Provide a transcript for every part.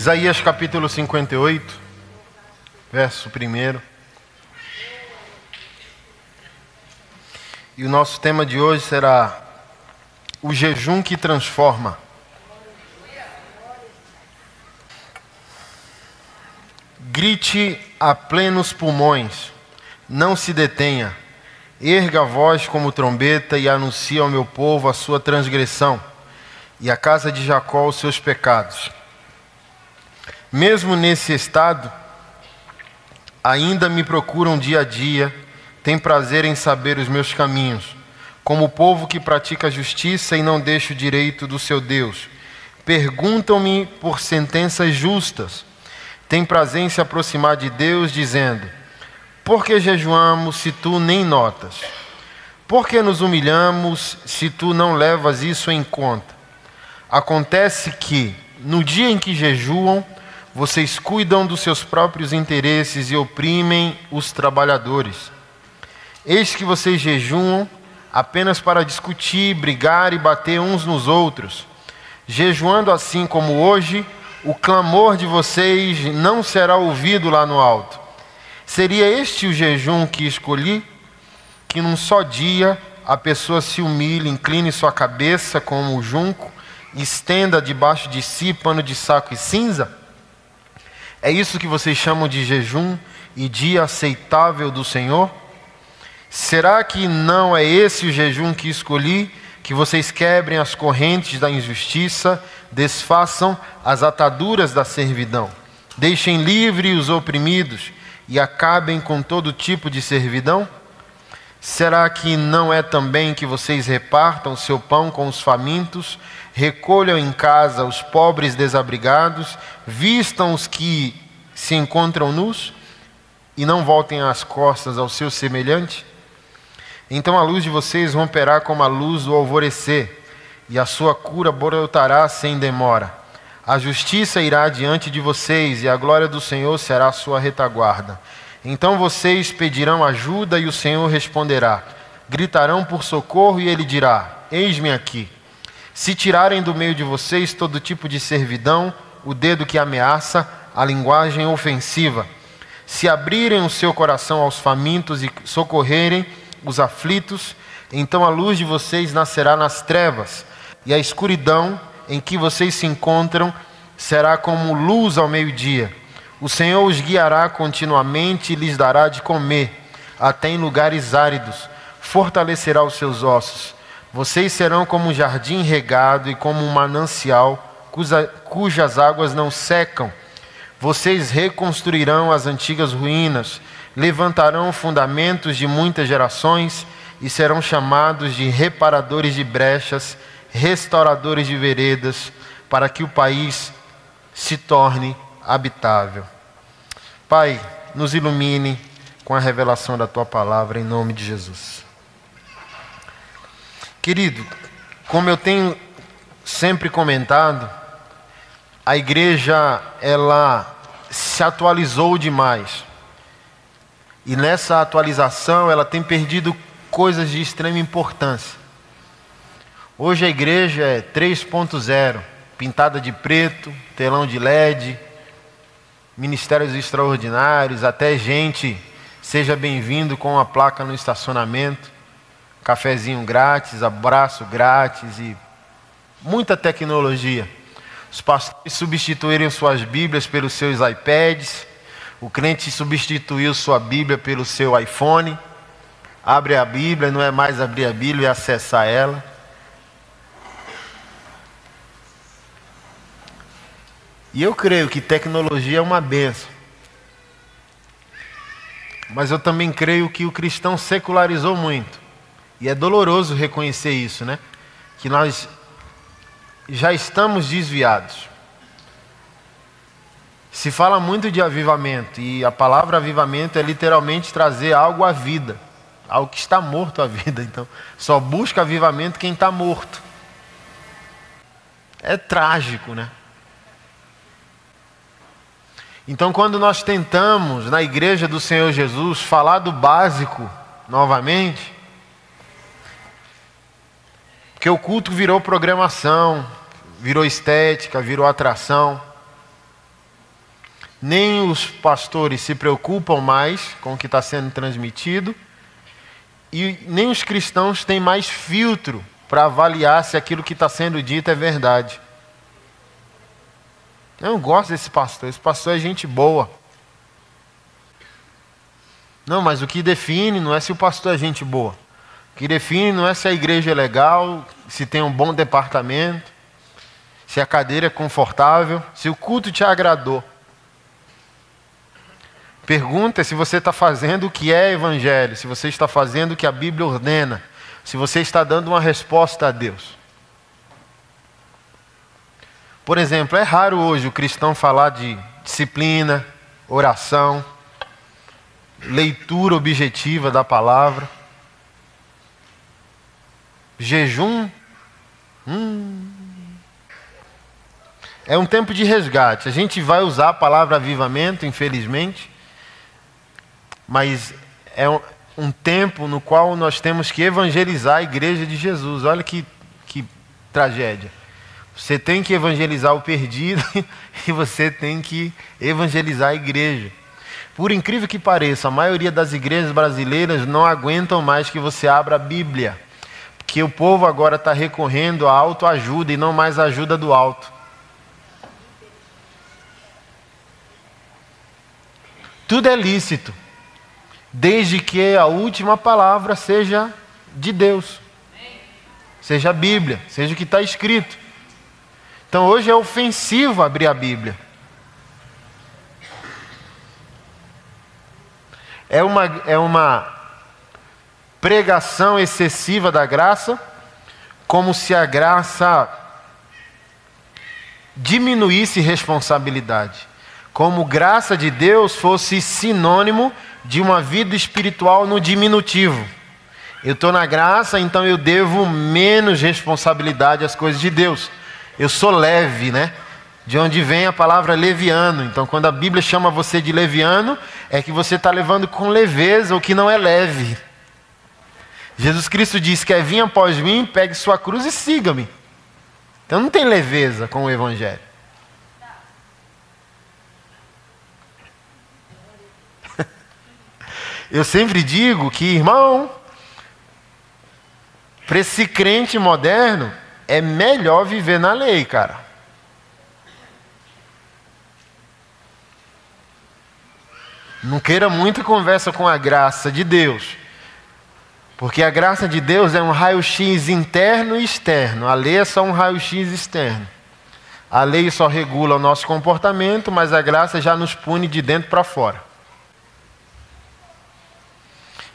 Isaías capítulo 58, verso 1. E o nosso tema de hoje será o jejum que transforma. Grite a plenos pulmões, não se detenha. Erga a voz como trombeta e anuncie ao meu povo a sua transgressão e à casa de Jacó os seus pecados. Mesmo nesse estado, ainda me procuram dia a dia, têm prazer em saber os meus caminhos, como o povo que pratica a justiça e não deixa o direito do seu Deus. Perguntam-me por sentenças justas, têm prazer em se aproximar de Deus, dizendo: por que jejuamos se tu nem notas? Por que nos humilhamos se tu não levas isso em conta? Acontece que, no dia em que jejuam, vocês cuidam dos seus próprios interesses e oprimem os trabalhadores. Eis que vocês jejuam apenas para discutir, brigar e bater uns nos outros. Jejuando assim como hoje, o clamor de vocês não será ouvido lá no alto. Seria este o jejum que escolhi? Que num só dia a pessoa se humilhe, incline sua cabeça como o junco, e estenda debaixo de si pano de saco e cinza? É isso que vocês chamam de jejum e dia aceitável do Senhor? Será que não é esse o jejum que escolhi? Que vocês quebrem as correntes da injustiça, desfaçam as ataduras da servidão, deixem livre os oprimidos e acabem com todo tipo de servidão? Será que não é também que vocês repartam seu pão com os famintos, recolham em casa os pobres desabrigados, vistam os que se encontram nus e não voltem as costas ao seu semelhante? Então a luz de vocês romperá como a luz do alvorecer, e a sua cura brotará sem demora. A justiça irá diante de vocês, e a glória do Senhor será a sua retaguarda. Então vocês pedirão ajuda e o Senhor responderá. Gritarão por socorro e Ele dirá: eis-me aqui. Se tirarem do meio de vocês todo tipo de servidão, o dedo que ameaça, a linguagem ofensiva, se abrirem o seu coração aos famintos e socorrerem os aflitos, então a luz de vocês nascerá nas trevas, e a escuridão em que vocês se encontram será como luz ao meio-dia. O Senhor os guiará continuamente e lhes dará de comer, até em lugares áridos, fortalecerá os seus ossos. Vocês serão como um jardim regado e como um manancial cujas águas não secam. Vocês reconstruirão as antigas ruínas, levantarão fundamentos de muitas gerações e serão chamados de reparadores de brechas, restauradores de veredas, para que o país se torne habitável. Pai, nos ilumine com a revelação da Tua palavra, em nome de Jesus. Querido, como eu tenho sempre comentado, a igreja, ela se atualizou demais. E nessa atualização, ela tem perdido coisas de extrema importância. Hoje a igreja é 3.0, pintada de preto, telão de LED, ministérios extraordinários, até gente, seja bem-vindo, com uma placa no estacionamento, cafezinho grátis, abraço grátis e muita tecnologia. Os pastores substituíram suas Bíblias pelos seus iPads, o crente substituiu sua Bíblia pelo seu iPhone, abre a Bíblia, não é mais abrir a Bíblia e acessar ela. E eu creio que tecnologia é uma bênção. Mas eu também creio que o cristão secularizou muito. E é doloroso reconhecer isso, né? Que nós já estamos desviados. Se fala muito de avivamento, e a palavra avivamento é literalmente trazer algo à vida, algo que está morto à vida. Então, só busca avivamento quem está morto. É trágico, né? Então, quando nós tentamos, na igreja do Senhor Jesus, falar do básico novamente, porque o culto virou programação, virou estética, virou atração. nem os pastores se preocupam mais com o que está sendo transmitido, e nem os cristãos têm mais filtro para avaliar se aquilo que está sendo dito é verdade. Eu não gosto desse pastor, esse pastor é gente boa. Não, mas o que define não é se o pastor é gente boa. O que define não é se a igreja é legal, se tem um bom departamento, se a cadeira é confortável, se o culto te agradou. Pergunta se você está fazendo o que é evangelho, se você está fazendo o que a Bíblia ordena, se você está dando uma resposta a Deus. Por exemplo, é raro hoje o cristão falar de disciplina, oração, leitura objetiva da palavra, jejum. É um tempo de resgate. A gente vai usar a palavra avivamento, infelizmente, mas é um tempo no qual nós temos que evangelizar a igreja de Jesus. Olha que tragédia. Você tem que evangelizar o perdido e você tem que evangelizar a igreja. Por incrível que pareça, a maioria das igrejas brasileiras não aguentam mais que você abra a Bíblia, porque o povo agora está recorrendo à autoajuda e não mais à ajuda do alto. Tudo é lícito, desde que a última palavra seja de Deus, seja a Bíblia, seja o que está escrito. Então hoje é ofensivo abrir a Bíblia. É uma pregação excessiva da graça, como se a graça diminuísse responsabilidade. Como graça de Deus fosse sinônimo de uma vida espiritual no diminutivo. Eu estou na graça, então eu devo menos responsabilidade às coisas de Deus. Eu sou leve, né? De onde vem a palavra leviano. Então, quando a Bíblia chama você de leviano, é que você está levando com leveza o que não é leve. Jesus Cristo diz: quer vir após mim, pegue sua cruz e siga-me. Então não tem leveza com o Evangelho. Eu sempre digo que, irmão, para esse crente moderno, é melhor viver na lei, cara. Não queira muita conversa com a graça de Deus, porque a graça de Deus é um raio-x interno e externo. A lei é só um raio-x externo. A lei só regula o nosso comportamento, mas a graça já nos pune de dentro para fora.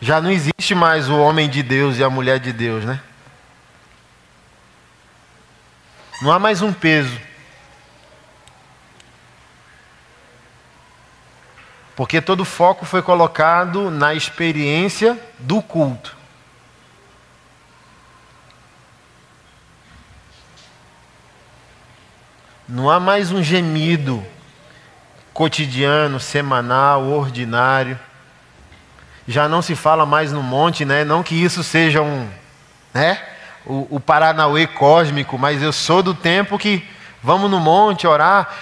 Já não existe mais o homem de Deus e a mulher de Deus, né? Não há mais um peso. Porque todo o foco foi colocado na experiência do culto. Não há mais um gemido cotidiano, semanal, ordinário. Já não se fala mais no monte, né? Não que isso seja o Paranauê cósmico, mas eu sou do tempo que vamos no monte orar.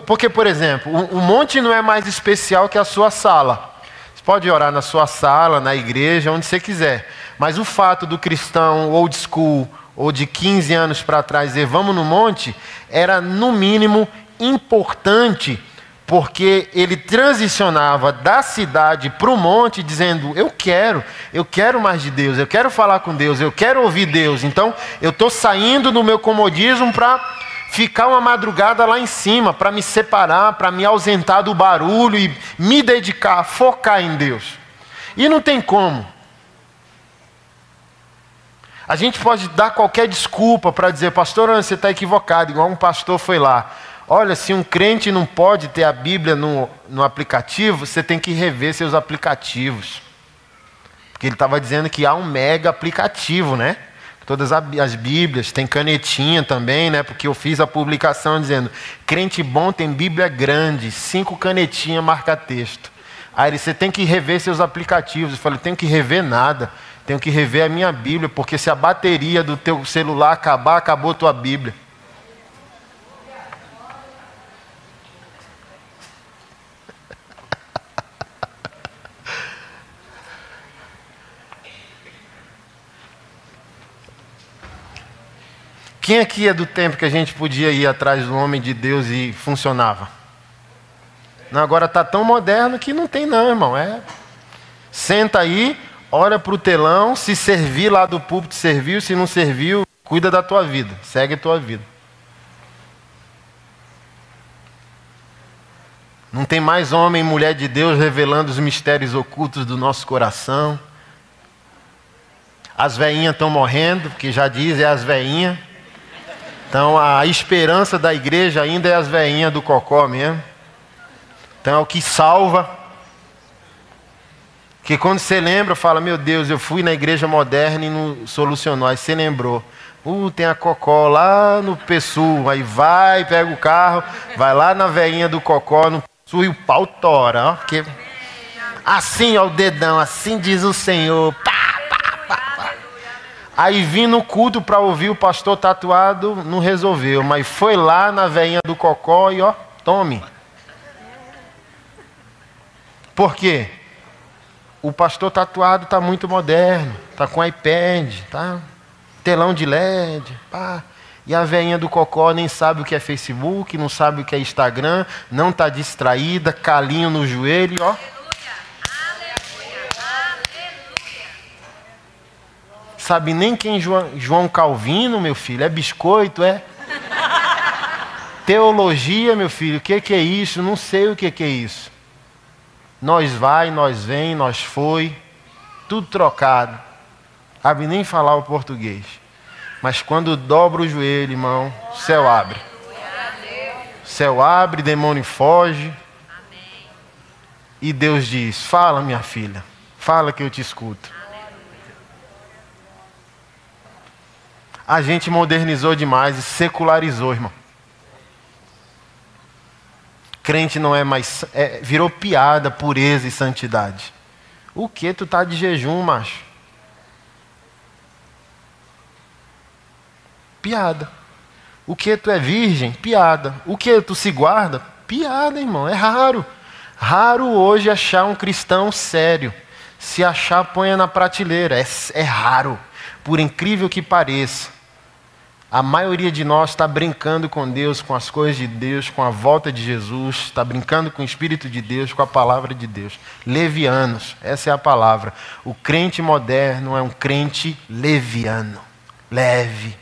Porque, por exemplo, o monte não é mais especial que a sua sala. Você pode orar na sua sala, na igreja, onde você quiser. Mas o fato do cristão old school, ou de 15 anos para trás, dizer vamos no monte, era no mínimo importante, porque ele transicionava da cidade para o monte dizendo, eu quero mais de Deus, eu quero falar com Deus, eu quero ouvir Deus. Então eu estou saindo do meu comodismo para ficar uma madrugada lá em cima, para me separar, para me ausentar do barulho e me dedicar, focar em Deus. E não tem como. A gente pode dar qualquer desculpa para dizer, pastor, você está equivocado, igual um pastor foi lá. Olha, se um crente não pode ter a Bíblia no aplicativo, você tem que rever seus aplicativos. Porque ele estava dizendo que há um mega aplicativo, né? Todas as Bíblias, tem canetinha também, né? Porque eu fiz a publicação dizendo, crente bom tem Bíblia grande, 5 canetinhas marca-texto. Aí ele, você tem que rever seus aplicativos. Eu falei, tenho que rever nada. Tenho que rever a minha Bíblia, porque se a bateria do teu celular acabar, acabou a tua Bíblia. Quem aqui é do tempo que a gente podia ir atrás do homem de Deus e funcionava? Não, agora está tão moderno que não tem não, irmão. Senta aí, olha para o telão, se servir lá do púlpito, serviu, se não serviu, cuida da tua vida, segue a tua vida. Não tem mais homem e mulher de Deus revelando os mistérios ocultos do nosso coração. As veinhas estão morrendo, porque já diz, é as veinhas. Então a esperança da igreja ainda é as veinhas do cocó mesmo. Então é o que salva. Porque quando você lembra, fala, meu Deus, eu fui na igreja moderna e não solucionou. Aí você lembrou, tem a cocó lá no PSU. Aí vai, pega o carro, vai lá na veinha do cocó, no PSU e o pau tora. Ó, porque assim, ó, o dedão, assim diz o Senhor. Pá, pá, pá, pá. Aí vim no culto para ouvir o pastor tatuado, não resolveu. Mas foi lá na veinha do cocó e ó, tome. Por quê? O pastor tatuado está muito moderno, está com iPad, tá? Telão de LED, pá. E a veinha do cocó nem sabe o que é Facebook, não sabe o que é Instagram, não está distraída, calinho no joelho, ó. Sabe nem quem João Calvino, meu filho, é biscoito, é? Teologia, meu filho, o que é isso? Não sei o que é isso. Nós vai, nós vem, nós foi, tudo trocado. Sabe nem falar o português. Mas quando dobra o joelho, irmão, o céu abre. O céu abre, demônio foge. E Deus diz, fala minha filha, fala que eu te escuto. A gente modernizou demais e secularizou, irmão. Crente não é mais... virou piada, pureza e santidade. O que? Tu tá de jejum, macho? Piada. O que? Tu é virgem? Piada. O que? Tu se guarda? Piada, irmão. É raro. Raro hoje achar um cristão sério. Se achar, ponha na prateleira. É raro. Por incrível que pareça. A maioria de nós está brincando com Deus, com as coisas de Deus, com a volta de Jesus, está brincando com o Espírito de Deus, com a palavra de Deus. Levianos, essa é a palavra. O crente moderno é um crente leviano, leve,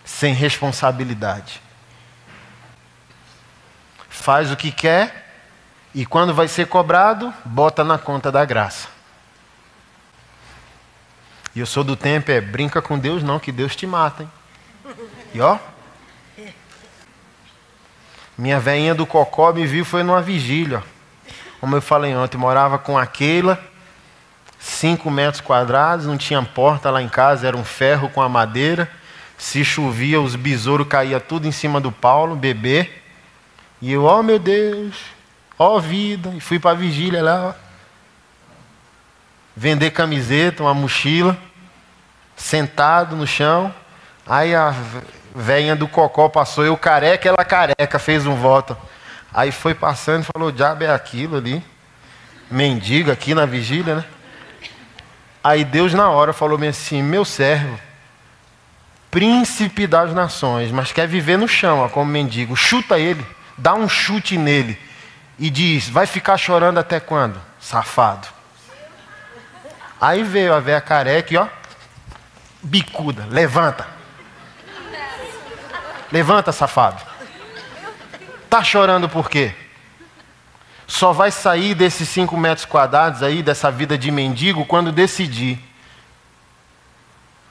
sem responsabilidade. Faz o que quer e quando vai ser cobrado, bota na conta da graça. E eu sou do tempo, brinca com Deus não, que Deus te mata, hein? E ó, minha veinha do cocó me viu, foi numa vigília, ó. Como eu falei ontem, morava com a Keila, 5 metros quadrados, não tinha porta lá em casa, era um ferro com a madeira. Se chovia, os besouros caíam tudo em cima do Paulo, bebê. E eu, ó meu Deus, ó vida, e fui para a vigília lá, ó. Vender camiseta, uma mochila, sentado no chão. Aí a velhinha do cocó passou, eu careca, ela careca, fez um voto. Aí foi passando e falou, o diabo é aquilo ali, mendigo aqui na vigília, né? Aí Deus na hora falou assim, meu servo, príncipe das nações, mas quer viver no chão, ó, como mendigo, chuta ele, dá um chute nele e diz, vai ficar chorando até quando, safado? Aí veio a véia careca e ó, bicuda, levanta. Levanta, safado. Tá chorando por quê? Só vai sair desses 5 metros quadrados aí, dessa vida de mendigo, quando decidir.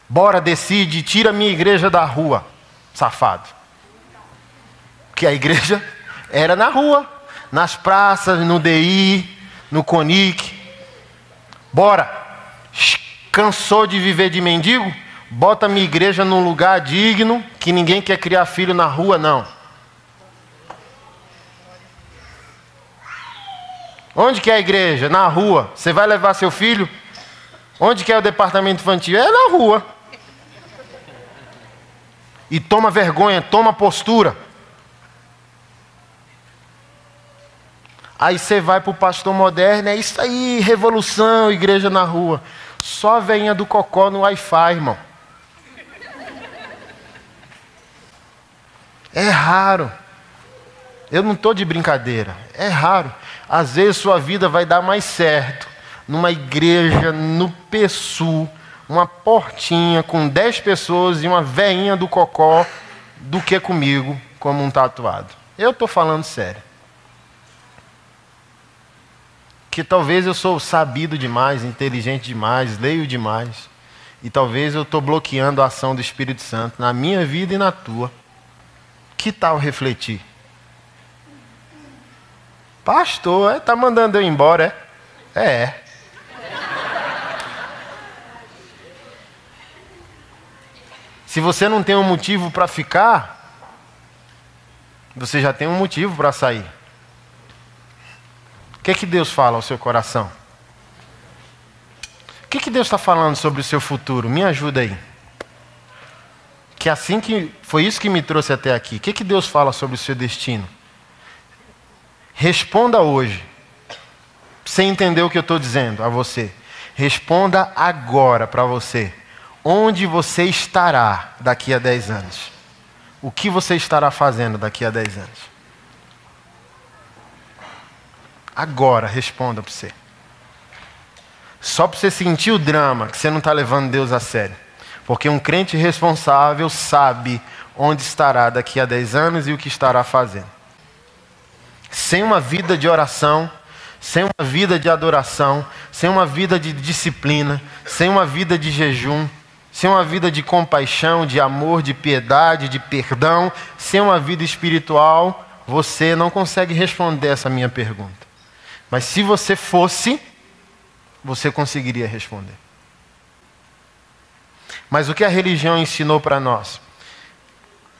Bora, decide, tira a minha igreja da rua, safado. Porque a igreja era na rua, nas praças, no DI, no CONIC. Bora. Cansou de viver de mendigo? Bota minha igreja num lugar digno, que ninguém quer criar filho na rua, não. Onde que é a igreja? Na rua. Você vai levar seu filho? Onde que é o departamento infantil? É na rua. E toma vergonha, toma postura. Aí você vai para o pastor moderno, é isso aí, revolução, igreja na rua. Só a veinha do cocó no Wi-Fi, irmão. É raro. Eu não estou de brincadeira. É raro. Às vezes sua vida vai dar mais certo numa igreja no PSU, uma portinha com 10 pessoas e uma veinha do cocó, do que comigo, como um tatuado. Eu estou falando sério. Que talvez eu sou sabido demais, inteligente demais, leio demais. E talvez eu estou bloqueando a ação do Espírito Santo na minha vida e na tua. Que tal refletir? Pastor, está mandando eu embora, é? É. Se você não tem um motivo para ficar, você já tem um motivo para sair. O que Deus fala ao seu coração? O que Deus está falando sobre o seu futuro? Me ajuda aí. Foi isso que me trouxe até aqui. O que Deus fala sobre o seu destino? Responda hoje, sem entender o que eu estou dizendo a você. Responda agora para você. Onde você estará daqui a 10 anos? O que você estará fazendo daqui a 10 anos? Agora, responda para você. Só para você sentir o drama, que você não está levando Deus a sério. Porque um crente responsável sabe onde estará daqui a 10 anos e o que estará fazendo. Sem uma vida de oração, sem uma vida de adoração, sem uma vida de disciplina, sem uma vida de jejum, sem uma vida de compaixão, de amor, de piedade, de perdão, sem uma vida espiritual, você não consegue responder essa minha pergunta. Mas se você fosse, você conseguiria responder. Mas o que a religião ensinou para nós?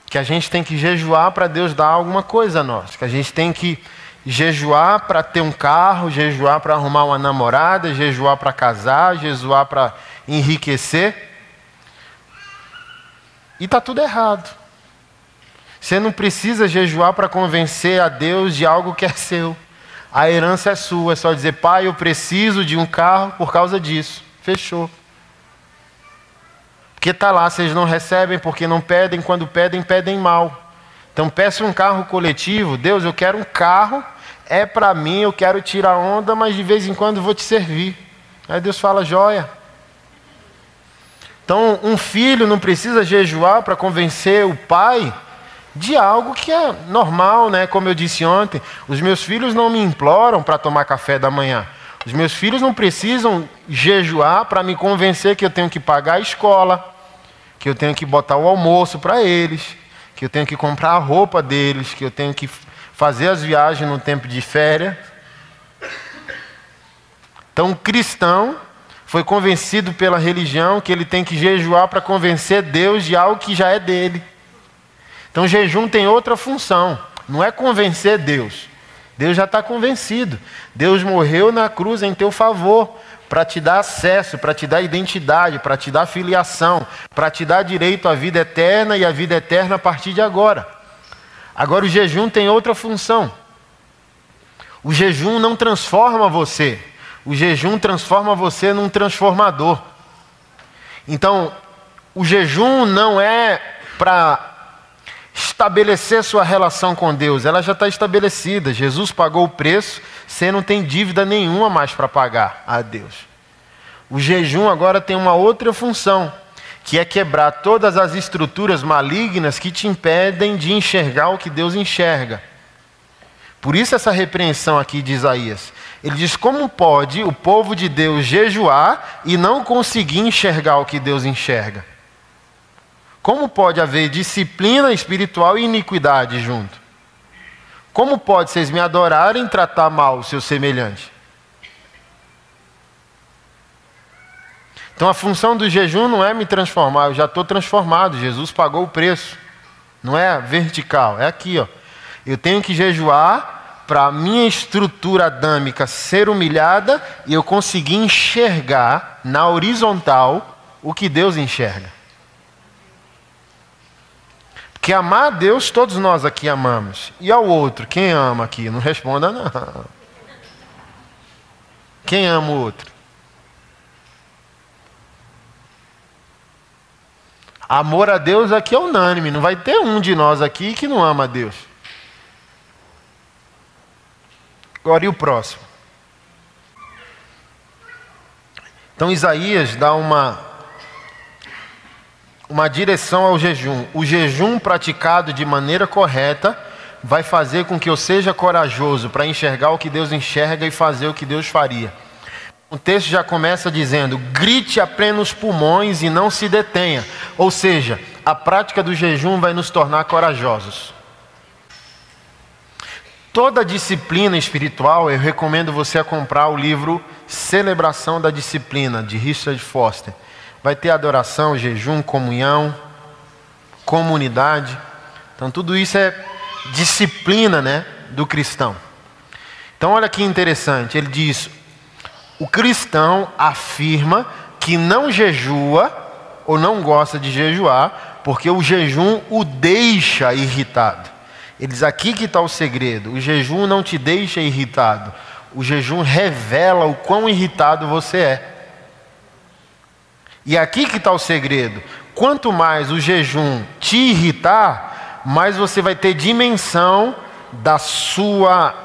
Que a gente tem que jejuar para Deus dar alguma coisa a nós. Que a gente tem que jejuar para ter um carro, jejuar para arrumar uma namorada, jejuar para casar, jejuar para enriquecer. E está tudo errado. Você não precisa jejuar para convencer a Deus de algo que é seu. A herança é sua. É só dizer, pai, eu preciso de um carro por causa disso. Fechou. Porque está lá, vocês não recebem porque não pedem, quando pedem, pedem mal. Então peça um carro coletivo. Deus, eu quero um carro, é para mim, eu quero tirar onda, mas de vez em quando eu vou te servir. Aí Deus fala, joia. Então um filho não precisa jejuar para convencer o pai de algo que é normal, né? Como eu disse ontem, os meus filhos não me imploram para tomar café da manhã. Os meus filhos não precisam jejuar para me convencer que eu tenho que pagar a escola, que eu tenho que botar o almoço para eles, que eu tenho que comprar a roupa deles, que eu tenho que fazer as viagens no tempo de férias. Então o cristão foi convencido pela religião que ele tem que jejuar para convencer Deus de algo que já é dele. Então o jejum tem outra função, não é convencer Deus. Deus já está convencido. Deus morreu na cruz em teu favor, para te dar acesso, para te dar identidade, para te dar filiação, para te dar direito à vida eterna e à vida eterna a partir de agora. Agora o jejum tem outra função. O jejum não transforma você. O jejum transforma você num transformador. Então, o jejum não é para estabelecer sua relação com Deus. Ela já está estabelecida. Jesus pagou o preço, você não tem dívida nenhuma mais para pagar a Deus. O jejum agora tem uma outra função, que é quebrar todas as estruturas malignas que te impedem de enxergar o que Deus enxerga. Por isso essa repreensão aqui de Isaías. Ele diz, como pode o povo de Deus jejuar e não conseguir enxergar o que Deus enxerga? Como pode haver disciplina espiritual e iniquidade junto? Como pode vocês me adorarem e tratar mal o seu semelhante? Então a função do jejum não é me transformar, eu já estou transformado, Jesus pagou o preço. Não é vertical, é aqui, ó. Eu tenho que jejuar para a minha estrutura adâmica ser humilhada e eu conseguir enxergar na horizontal o que Deus enxerga. Porque amar a Deus, todos nós aqui amamos. E ao outro, quem ama aqui? Não responda não. Quem ama o outro? Amor a Deus aqui é unânime, não vai ter um de nós aqui que não ama a Deus. Agora e o próximo? Então Isaías dá uma direção ao jejum. O jejum praticado de maneira correta vai fazer com que eu seja corajoso para enxergar o que Deus enxerga e fazer o que Deus faria. O texto já começa dizendo: grite a plenos pulmões e não se detenha. Ou seja, a prática do jejum vai nos tornar corajosos. Toda disciplina espiritual, eu recomendo você a comprar o livro Celebração da Disciplina, de Richard Foster. Vai ter adoração, jejum, comunhão, comunidade. Então tudo isso é disciplina, né, do cristão. Então olha que interessante, ele diz: o cristão afirma que não jejua ou não gosta de jejuar, porque o jejum o deixa irritado. Ele diz: aqui que está o segredo, o jejum não te deixa irritado, o jejum revela o quão irritado você é. E aqui que está o segredo, quanto mais o jejum te irritar, mais você vai ter dimensão da sua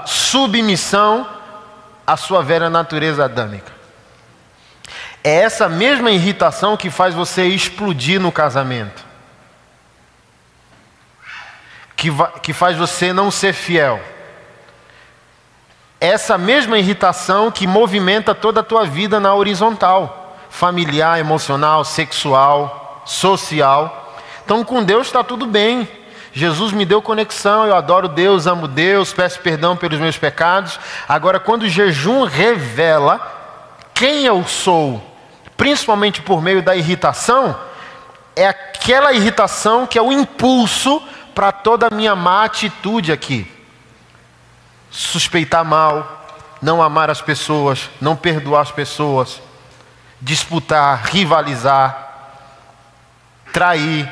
submissão à sua velha natureza adâmica. É essa mesma irritação que faz você explodir no casamento, que faz você não ser fiel. Essa mesma irritação que movimenta toda a tua vida na horizontal, familiar, emocional, sexual, social. Então com Deus está tudo bem. Jesus me deu conexão, eu adoro Deus, amo Deus, peço perdão pelos meus pecados. Agora, quando o jejum revela quem eu sou, principalmente por meio da irritação, é aquela irritação que é o impulso para toda a minha má atitude aqui. Suspeitar mal, não amar as pessoas, não perdoar as pessoas, disputar, rivalizar, trair,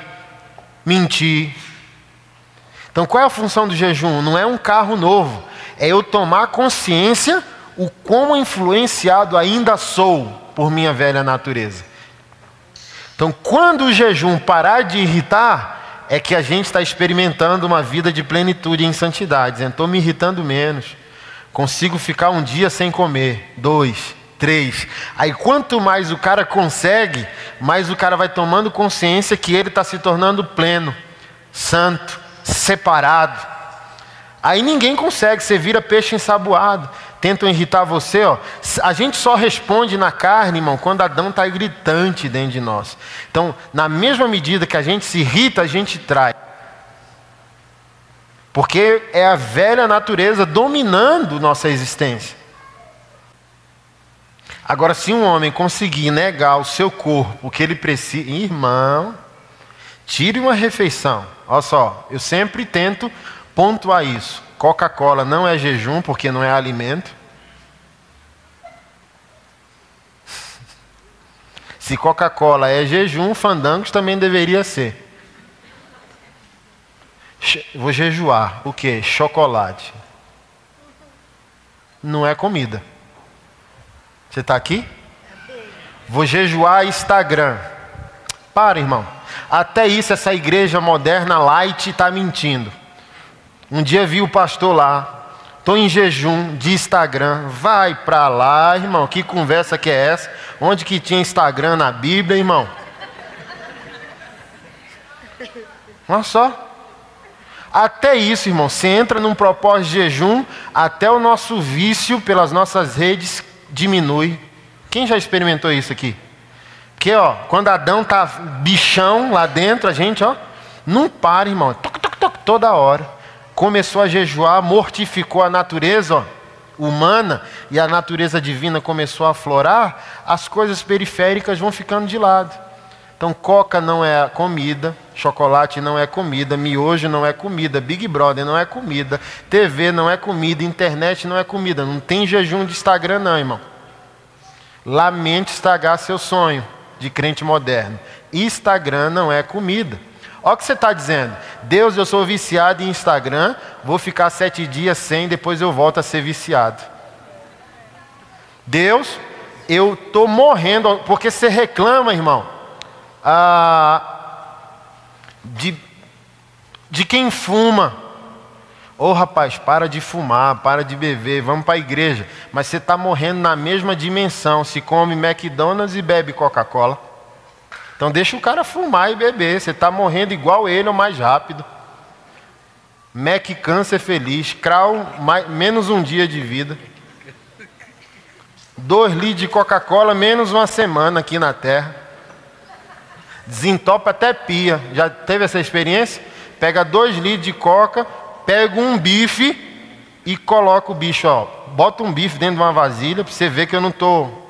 mentir. Então qual é a função do jejum? Não é um carro novo, é eu tomar consciência o quão influenciado ainda sou por minha velha natureza. Então quando o jejum parar de irritar, é que a gente está experimentando uma vida de plenitude em santidade. Estou me irritando menos, consigo ficar um dia sem comer, 2, 3. Aí quanto mais o cara consegue, mais o cara vai tomando consciência que ele está se tornando pleno, santo, separado. Aí ninguém consegue, você vira peixe ensaboado. Tentam irritar você, ó. A gente só responde na carne, irmão, quando Adão está gritante dentro de nós. Então, na mesma medida que a gente se irrita, a gente trai. Porque é a velha natureza dominando nossa existência. Agora, se um homem conseguir negar o seu corpo, o que ele precisa... Irmão, tire uma refeição. Olha só, eu sempre tento pontuar isso. Coca-Cola não é jejum, porque não é alimento. Se Coca-Cola é jejum, fandangos também deveria ser. Vou jejuar. O quê? Chocolate. Não é comida. Você está aqui? Vou jejuar Instagram. Para, irmão. Até isso, essa igreja moderna light está mentindo. Um dia vi o pastor lá, estou em jejum de Instagram. Vai para lá, irmão, que conversa que é essa? Onde que tinha Instagram na Bíblia, irmão? Olha só. Até isso, irmão, você entra num propósito de jejum, até o nosso vício pelas nossas redes diminui. Quem já experimentou isso aqui? Que, ó, quando Adão tá bichão lá dentro, a gente, ó, não para, irmão, toda hora. Começou a jejuar, mortificou a natureza, ó, humana, e a natureza divina começou a aflorar, as coisas periféricas vão ficando de lado. Então, coca não é comida, chocolate não é comida, miojo não é comida, Big Brother não é comida, TV não é comida, internet não é comida. Não tem jejum de Instagram não, irmão. Lamente estragar seu sonho de crente moderno. Instagram não é comida. Olha o que você está dizendo. Deus, eu sou viciado em Instagram, vou ficar 7 dias sem, depois eu volto a ser viciado. Deus, eu estou morrendo, porque você reclama, irmão, de quem fuma. Ô rapaz, para de fumar, para de beber, vamos para a igreja. Mas você está morrendo na mesma dimensão, se come McDonald's e bebe Coca-Cola. Então deixa o cara fumar e beber, você está morrendo igual ele ou mais rápido. Mac câncer feliz, Krau menos um dia de vida. 2 litros de Coca-Cola menos uma semana aqui na terra. Desentopa até pia. Já teve essa experiência? Pega 2 litros de coca, pega um bife e coloca o bicho, ó. Bota um bife dentro de uma vasilha para você ver que eu não estou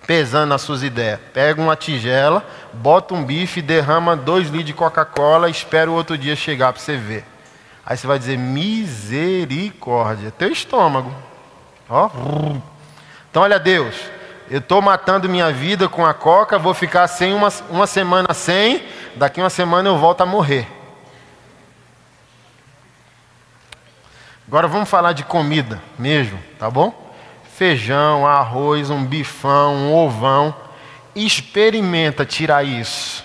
pesando nas suas ideias. Pega uma tigela, bota um bife, derrama 2 litros de Coca-Cola, espera o outro dia chegar para você ver. Aí você vai dizer, misericórdia, teu estômago. Ó. Então olha Deus, eu estou matando minha vida com a coca, vou ficar sem uma semana sem, daqui uma semana eu volto a morrer. Agora vamos falar de comida mesmo, tá bom? Feijão, arroz, um bifão, um ovão. Experimenta tirar isso.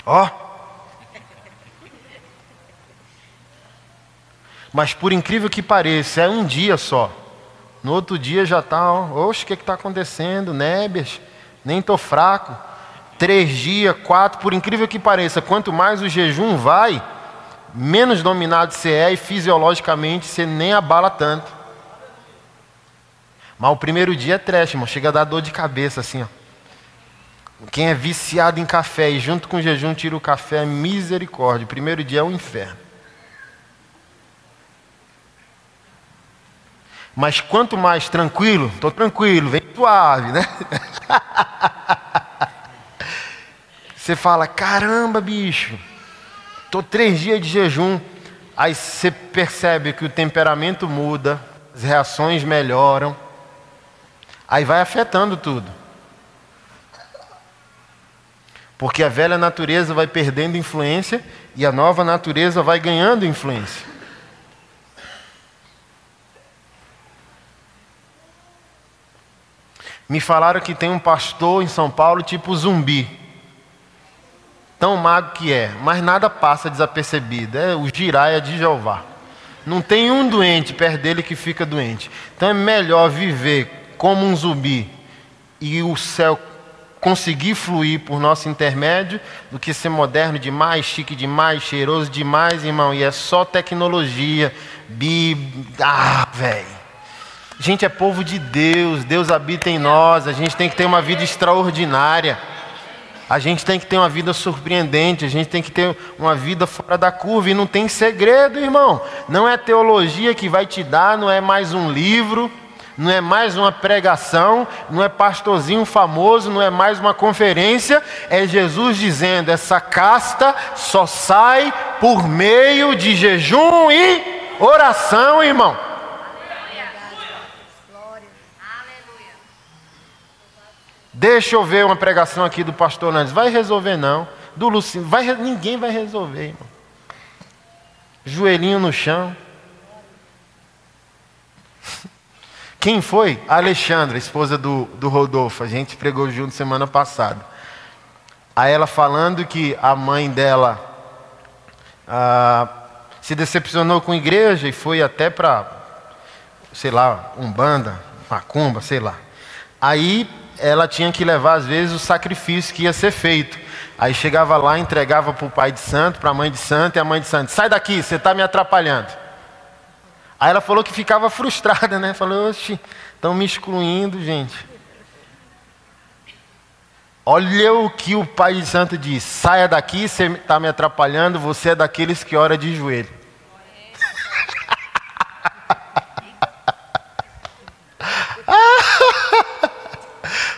Ó. Mas por incrível que pareça, é um dia só. No outro dia já está, oxe, o que está acontecendo? Nébias, nem estou fraco. 3 dias, 4, por incrível que pareça, quanto mais o jejum vai, menos dominado você é e fisiologicamente você nem abala tanto. Mas o primeiro dia é trash, irmão. Chega a dar dor de cabeça assim, ó. Quem é viciado em café e junto com o jejum tira o café, é misericórdia. O primeiro dia é o inferno. Mas quanto mais tranquilo, estou tranquilo, vem suave, né? Você fala, caramba, bicho, estou 3 dias de jejum. Aí você percebe que o temperamento muda, as reações melhoram. Aí vai afetando tudo. Porque a velha natureza vai perdendo influência e a nova natureza vai ganhando influência. Me falaram que tem um pastor em São Paulo tipo zumbi. Tão magro que é, mas nada passa desapercebido. É o giraia de Jeová. Não tem um doente perto dele que fica doente. Então é melhor viver como um zumbi e o céu conseguir fluir por nosso intermédio do que ser moderno demais, chique demais, cheiroso demais, irmão. E é só tecnologia, velho. A gente é povo de Deus, Deus habita em nós, a gente tem que ter uma vida extraordinária. A gente tem que ter uma vida surpreendente, a gente tem que ter uma vida fora da curva. E não tem segredo, irmão. Não é teologia que vai te dar, não é mais um livro, não é mais uma pregação, não é pastorzinho famoso, não é mais uma conferência. É Jesus dizendo, essa casta só sai por meio de jejum e oração, irmão. Deixa eu ver uma pregação aqui do pastor Nandes. Vai resolver não. Do Luciano. Ninguém vai resolver, irmão. Joelhinho no chão. Quem foi? A Alexandra, esposa do Rodolfo. A gente pregou junto semana passada. Aí ela falando que a mãe dela se decepcionou com a igreja e foi até para, sei lá, Umbanda, Macumba, sei lá. Aí ela tinha que levar às vezes o sacrifício que ia ser feito. Aí chegava lá, entregava para o pai de santo, para a mãe de santo, e a mãe de santo, sai daqui, você está me atrapalhando. Aí ela falou que ficava frustrada, né? Falou, oxe, estão me excluindo, gente. Olha o que o pai de santo diz, saia daqui, você está me atrapalhando, você é daqueles que ora de joelho.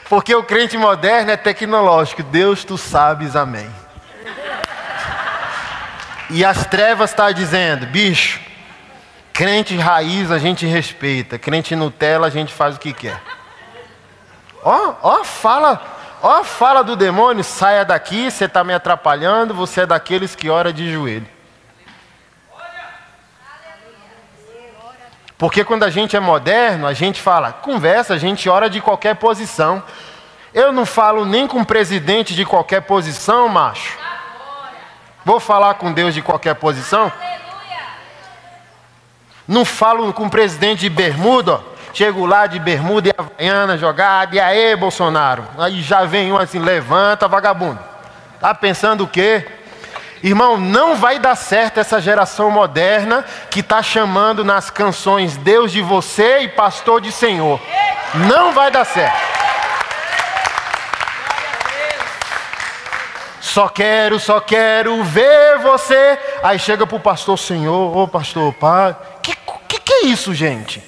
Porque o crente moderno é tecnológico. Deus, tu sabes, amém. E as trevas estão dizendo, bicho, crente raiz a gente respeita, crente Nutella a gente faz o que quer. Ó a fala do demônio, saia daqui, você está me atrapalhando, você é daqueles que ora de joelho. Porque quando a gente é moderno, a gente fala, conversa, a gente ora de qualquer posição. Eu não falo nem com presidente de qualquer posição, macho. Vou falar com Deus de qualquer posição? Não falo com presidente de bermuda, ó. Chego lá de bermuda e havaiana jogada, e aí, Bolsonaro? Aí já vem um assim, levanta, vagabundo. Tá pensando o quê? Irmão, não vai dar certo essa geração moderna que está chamando nas canções Deus de você e pastor de Senhor. Não vai dar certo. Só quero ver você. Aí chega para o pastor, Senhor, ô pastor, pai. Que é isso, gente?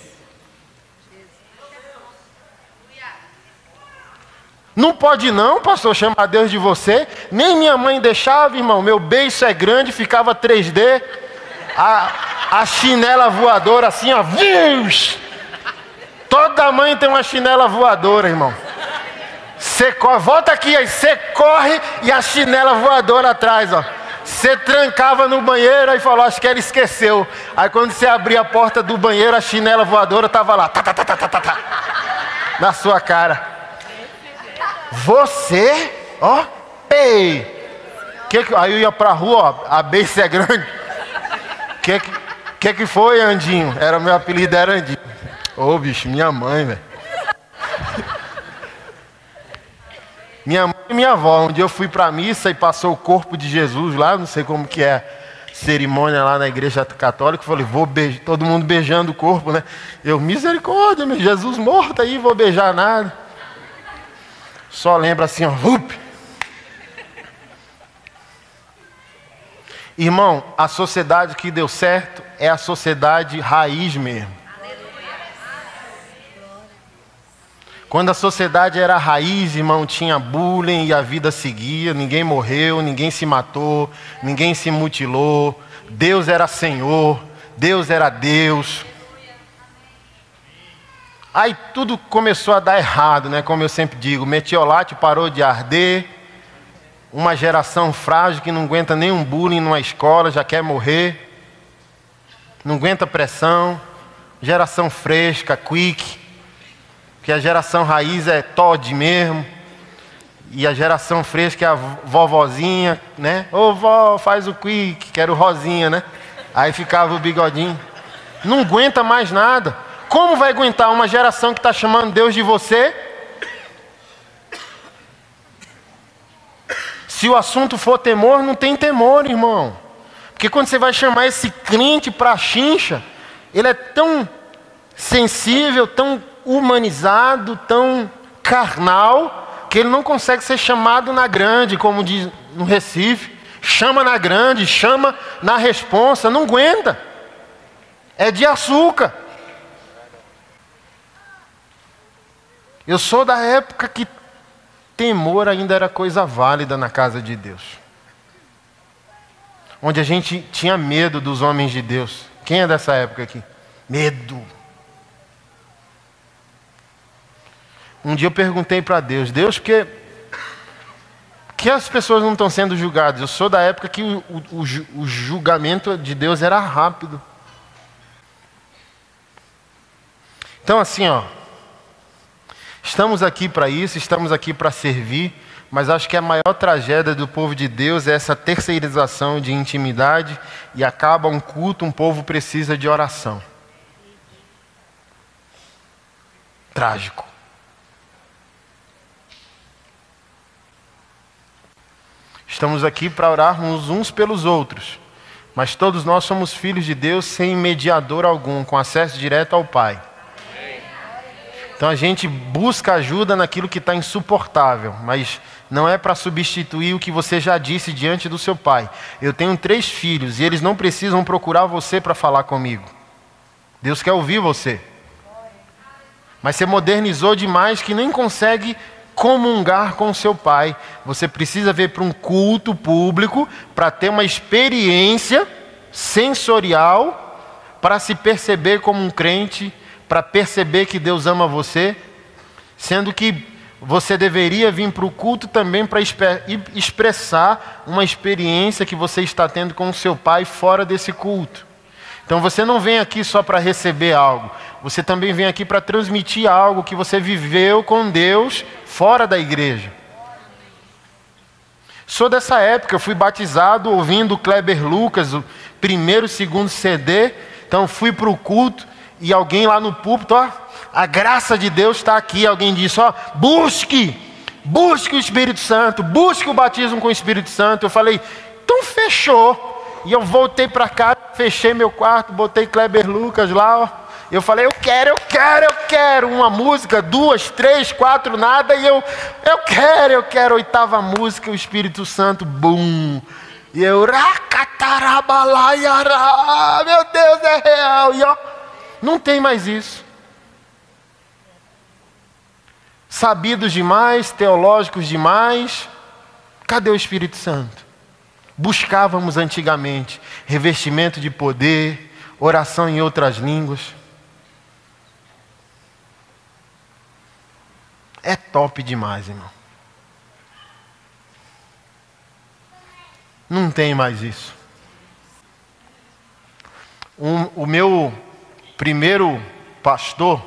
Não pode não, pastor, chamar Deus de você. Nem minha mãe deixava, irmão. Meu beiço é grande, ficava 3D. A chinela voadora assim, ó. Toda mãe tem uma chinela voadora, irmão. Você corre, volta aqui, aí você corre e a chinela voadora atrás, ó. Você trancava no banheiro e falou, acho que ela esqueceu. Aí quando você abria a porta do banheiro, a chinela voadora estava lá. Na sua cara. Você, ó, ei. Aí eu ia pra rua, ó, a beiça é grande. Que foi, Andinho? Era meu apelido, era Andinho. Ô, bicho, minha mãe, velho. Minha mãe e minha avó, um dia eu fui pra missa e passou o corpo de Jesus lá, não sei como que é cerimônia lá na igreja católica, falei, vou beijar, todo mundo beijando o corpo, né? Eu, misericórdia, meu Jesus morto aí, vou beijar nada. Só lembra assim, ó, Irmão, a sociedade que deu certo é a sociedade raiz mesmo. Quando a sociedade era raiz, irmão, tinha bullying e a vida seguia, ninguém morreu, ninguém se matou, ninguém se mutilou, Deus era Senhor, Deus era Deus. Aí tudo começou a dar errado, né? Como eu sempre digo, o metiolate parou de arder, uma geração frágil que não aguenta nenhum bullying numa escola, já quer morrer, não aguenta pressão, geração fresca, quick, que a geração raiz é Todd mesmo, e a geração fresca é a vovozinha, né? Ô vó, faz o quick, quero rosinha, né? Aí ficava o bigodinho. Não aguenta mais nada. Como vai aguentar uma geração que está chamando Deus de você? Se o assunto for temor, não tem temor, irmão. Porque quando você vai chamar esse crente para a chincha, ele é tão sensível, tão humanizado, tão carnal, que ele não consegue ser chamado na grande, como diz no Recife. Chama na grande, chama na responsa, não aguenta. É de açúcar. Eu sou da época que temor ainda era coisa válida na casa de Deus. Onde a gente tinha medo dos homens de Deus. Quem é dessa época aqui? Medo. Um dia eu perguntei para Deus, por que as pessoas não estão sendo julgadas? Eu sou da época que o julgamento de Deus era rápido. Então assim, ó, estamos aqui para isso, estamos aqui para servir, mas acho que a maior tragédia do povo de Deus é essa terceirização de intimidade e acaba um culto, um povo precisa de oração. Trágico. Estamos aqui para orarmos uns pelos outros, mas todos nós somos filhos de Deus sem mediador algum, com acesso direto ao Pai. Então a gente busca ajuda naquilo que está insuportável, mas não é para substituir o que você já disse diante do seu pai. Eu tenho 3 filhos e eles não precisam procurar você para falar comigo. Deus quer ouvir você. Mas você modernizou demais que nem consegue comungar com o seu pai. Você precisa vir para um culto público para ter uma experiência sensorial para se perceber como um crente, para perceber que Deus ama você, sendo que você deveria vir para o culto também para expressar uma experiência que você está tendo com o seu pai fora desse culto. Então você não vem aqui só para receber algo, você também vem aqui para transmitir algo que você viveu com Deus fora da igreja. Sou dessa época, eu fui batizado ouvindo o Kleber Lucas, o primeiro e segundo CD. Então fui para o culto e alguém lá no púlpito, ó, a graça de Deus está aqui. Alguém disse, ó, busque o Espírito Santo, busque o batismo com o Espírito Santo. Eu falei, então fechou. E eu voltei para casa, fechei meu quarto, botei Kleber Lucas lá, ó. Eu falei, eu quero uma música, 2, 3, 4, nada. E eu quero, oitava música, o Espírito Santo, bum. E eu, racatarabalaiará, meu Deus, é real. E ó, não tem mais isso. Sabidos demais, teológicos demais, cadê o Espírito Santo? Buscávamos antigamente revestimento de poder, oração em outras línguas. É top demais, irmão. Não tem mais isso. O meu primeiro pastor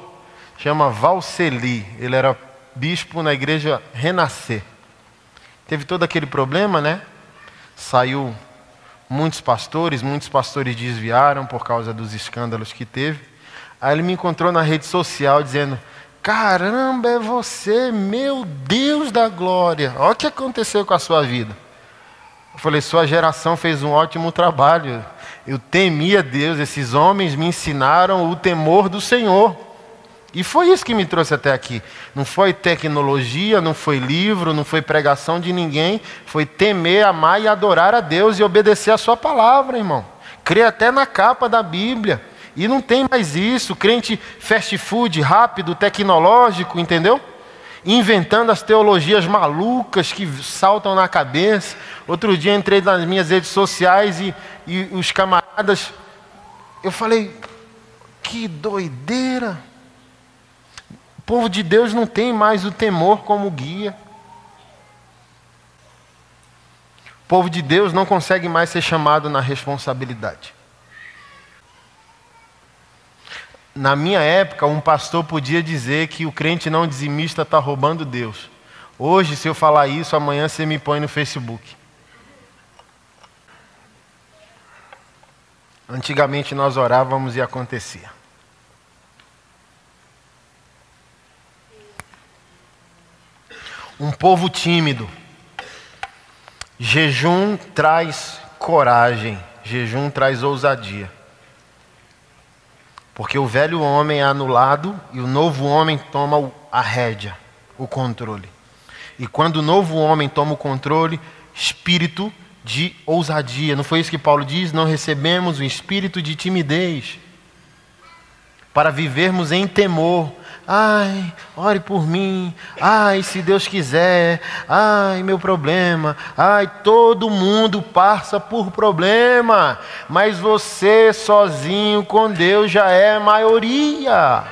chama Valceli. Ele era bispo na igreja Renascer. Teve todo aquele problema, né? Saiu muitos pastores desviaram por causa dos escândalos que teve. Aí ele me encontrou na rede social dizendo, caramba, é você, meu Deus da glória. Olha o que aconteceu com a sua vida. Eu falei, sua geração fez um ótimo trabalho. Eu temia Deus, esses homens me ensinaram o temor do Senhor. E foi isso que me trouxe até aqui. Não foi tecnologia, não foi livro, não foi pregação de ninguém. Foi temer, amar e adorar a Deus e obedecer a sua palavra, irmão. Crer até na capa da Bíblia. E não tem mais isso. Crente fast food, rápido, tecnológico, entendeu? Inventando as teologias malucas que saltam na cabeça. Outro dia entrei nas minhas redes sociais e os camaradas... Eu falei, que doideira! O povo de Deus não tem mais o temor como guia. O povo de Deus não consegue mais ser chamado na responsabilidade. Na minha época, um pastor podia dizer que o crente não dizimista está roubando Deus. Hoje, se eu falar isso, amanhã você me põe no Facebook. Antigamente nós orávamos e acontecia. Um povo tímido. Jejum traz coragem, jejum traz ousadia. Porque o velho homem é anulado e o novo homem toma a rédea, o controle. E quando o novo homem toma o controle, espírito de ousadia. Não foi isso que Paulo diz? Não recebemos o espírito de timidez para vivermos em temor. Ai, ore por mim. Ai, se Deus quiser. Ai, meu problema. Ai, todo mundo passa por problema. Mas você sozinho com Deus já é maioria.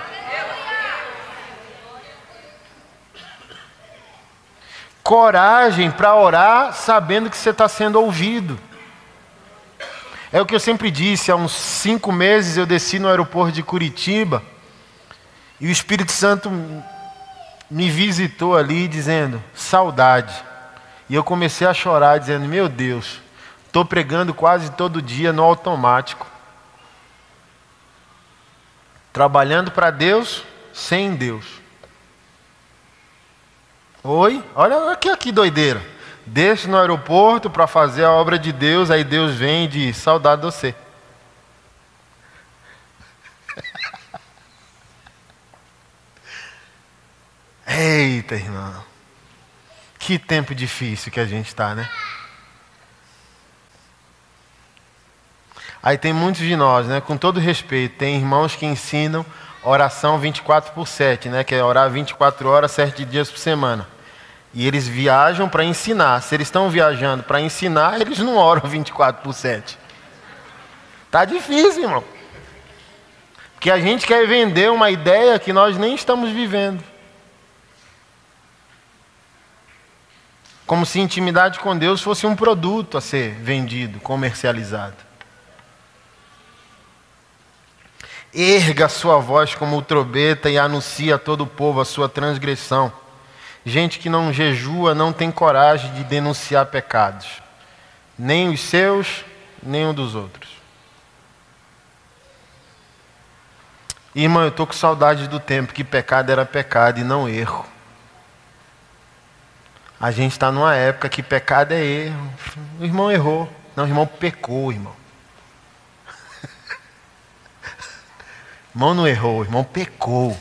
Coragem para orar sabendo que você está sendo ouvido. É o que eu sempre disse. Há uns 5 meses eu desci no aeroporto de Curitiba. E o Espírito Santo me visitou ali dizendo, saudade. E eu comecei a chorar dizendo, meu Deus, estou pregando quase todo dia no automático. Trabalhando para Deus, sem Deus. Oi? Olha que doideira. Desço no aeroporto para fazer a obra de Deus, aí Deus vem e diz, saudade de você. Eita, irmão. Que tempo difícil que a gente está, né? Aí tem muitos de nós, né? Com todo respeito, tem irmãos que ensinam oração 24/7, né? Que é orar 24 horas, 7 dias por semana. E eles viajam para ensinar. Se eles estão viajando para ensinar, eles não oram 24/7. Tá difícil, irmão. Porque a gente quer vender uma ideia que nós nem estamos vivendo. Como se intimidade com Deus fosse um produto a ser vendido, comercializado. Erga a sua voz como trombeta e anuncie a todo o povo a sua transgressão. Gente que não jejua não tem coragem de denunciar pecados, nem os seus, nem um dos outros. Irmão, eu estou com saudade do tempo que pecado era pecado e não erro. A gente está numa época que pecado é erro. O irmão errou. Não, o irmão pecou, irmão. O irmão não errou, o irmão pecou.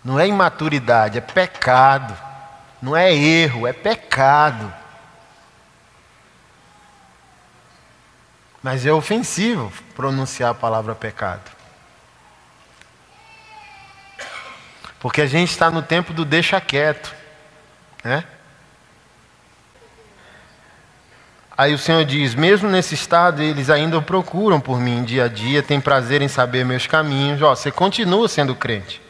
Não é imaturidade, é pecado. Não é erro, é pecado. Mas é ofensivo pronunciar a palavra pecado. Porque a gente está no tempo do deixa quieto, né? Aí o Senhor diz, mesmo nesse estado, eles ainda o procuram por mim dia a dia, têm prazer em saber meus caminhos. Ó, você continua sendo crente.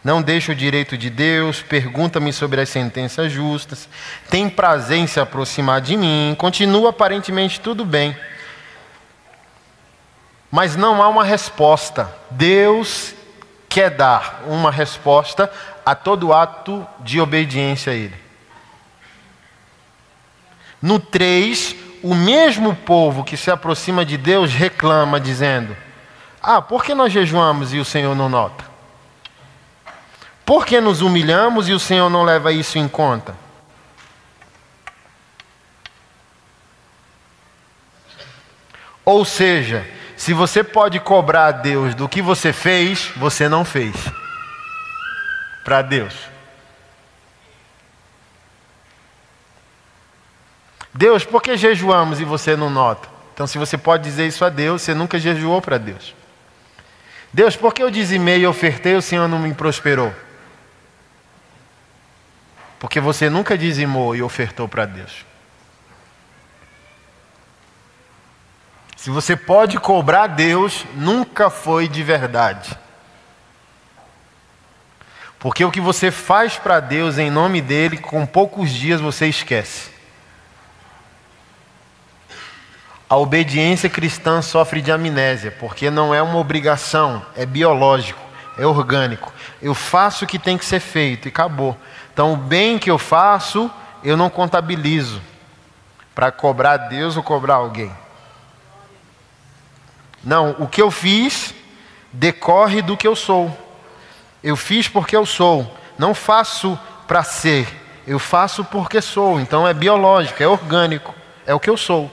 Não deixa o direito de Deus, pergunta-me sobre as sentenças justas, tem prazer em se aproximar de mim, continua aparentemente tudo bem. Mas não há uma resposta. Deus quer dar uma resposta a todo ato de obediência a Ele. No 3, o mesmo povo que se aproxima de Deus reclama, dizendo, por que nós jejuamos e o Senhor não nota? Por que nos humilhamos e o Senhor não leva isso em conta? Ou seja, se você pode cobrar a Deus do que você fez, você não fez para Deus. Deus, por que jejuamos e você não nota? Então, se você pode dizer isso a Deus, você nunca jejuou para Deus. Deus, por que eu dizimei e ofertei e o Senhor não me prosperou? Porque você nunca dizimou e ofertou para Deus. Se você pode cobrar a Deus, nunca foi de verdade. Porque o que você faz para Deus em nome dele, com poucos dias você esquece. A obediência cristã sofre de amnésia, porque não é uma obrigação, é biológico, é orgânico. Eu faço o que tem que ser feito e acabou. Então o bem que eu faço, eu não contabilizo para cobrar Deus ou cobrar alguém. Não, o que eu fiz decorre do que eu sou. Eu fiz porque eu sou. Não faço para ser. Eu faço porque sou. Então é biológico, é orgânico. É o que eu sou.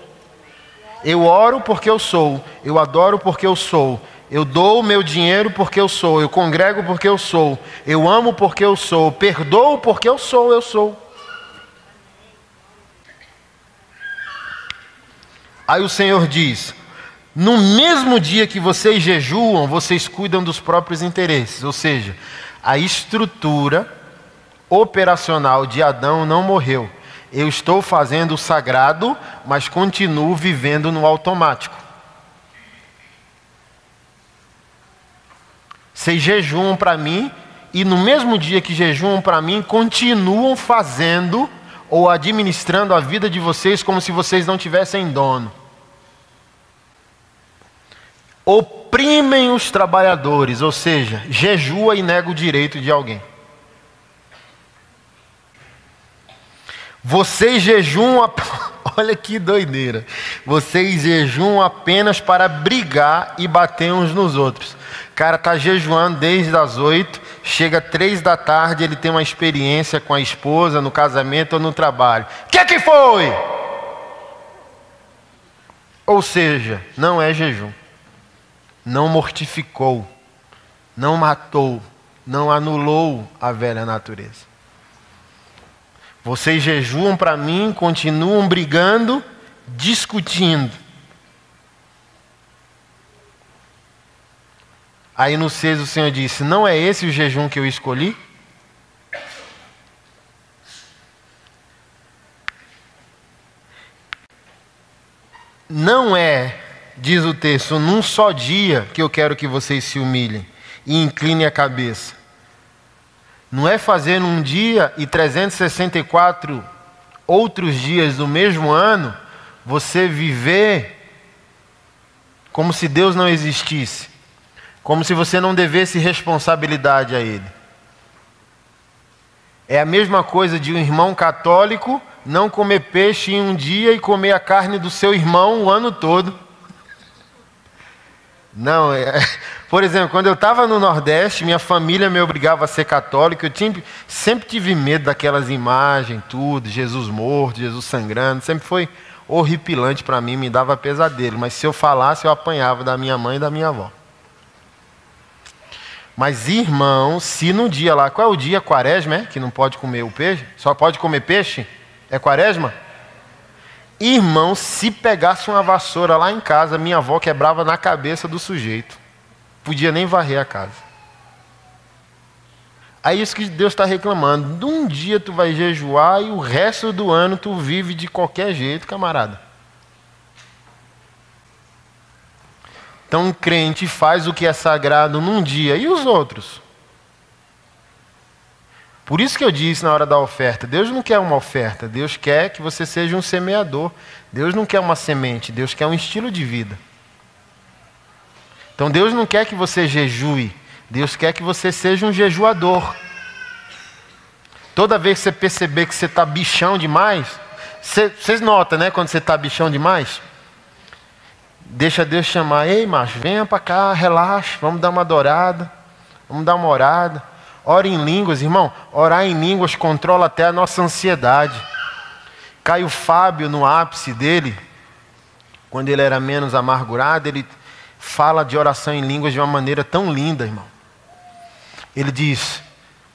Eu oro porque eu sou. Eu adoro porque eu sou. Eu dou o meu dinheiro porque eu sou. Eu congrego porque eu sou. Eu amo porque eu sou. Perdoo porque eu sou. Eu sou. Aí o Senhor diz: no mesmo dia que vocês jejuam, vocês cuidam dos próprios interesses. Ou seja, a estrutura operacional de Adão não morreu. Eu estou fazendo o sagrado, mas continuo vivendo no automático. Vocês jejuam para mim, e no mesmo dia que jejuam para mim, continuam fazendo ou administrando a vida de vocês como se vocês não tivessem dono. Oprimem os trabalhadores, ou seja, jejua e nega o direito de alguém. Vocês jejuam, olha que doideira, vocês jejuam apenas para brigar e bater uns nos outros. O cara está jejuando desde as 8, chega 3 da tarde, ele tem uma experiência com a esposa, no casamento ou no trabalho. O que foi? Ou seja, não é jejum. Não mortificou, não matou, não anulou a velha natureza. Vocês jejuam para mim, continuam brigando, discutindo. Aí no 6 o Senhor disse: não é esse o jejum que eu escolhi? Não é, diz o texto, num só dia que eu quero que vocês se humilhem e inclinem a cabeça. Não é fazer num dia e 364 outros dias do mesmo ano, você viver como se Deus não existisse, como se você não devesse responsabilidade a Ele. É a mesma coisa de um irmão católico não comer peixe em um dia e comer a carne do seu irmão o ano todo. Não, por exemplo, quando eu estava no Nordeste, minha família me obrigava a ser católico, sempre tive medo daquelas imagens, tudo, Jesus morto, Jesus sangrando, sempre foi horripilante para mim, me dava pesadelo, mas se eu falasse eu apanhava da minha mãe e da minha avó. Mas irmão, se no dia lá, qual é o dia? Quaresma, é? Que não pode comer o peixe? Só pode comer peixe? É quaresma? Irmão, se pegasse uma vassoura lá em casa, minha avó quebrava na cabeça do sujeito. Podia nem varrer a casa. Aí isso que Deus está reclamando. De um dia tu vai jejuar e o resto do ano tu vive de qualquer jeito, camarada. Então um crente faz o que é sagrado num dia e os outros? Por isso que eu disse na hora da oferta, Deus não quer uma oferta, Deus quer que você seja um semeador. Deus não quer uma semente, Deus quer um estilo de vida. Então Deus não quer que você jejue, Deus quer que você seja um jejuador. Toda vez que você perceber que você está bichão demais, vocês notam, né, quando você está bichão demais? Deixa Deus chamar, ei macho, venha para cá, relaxa, vamos dar uma adorada, vamos dar uma orada. Ore em línguas, irmão, orar em línguas controla até a nossa ansiedade. Caio Fábio, no ápice dele, quando ele era menos amargurado, ele fala de oração em línguas de uma maneira tão linda, irmão. Ele diz,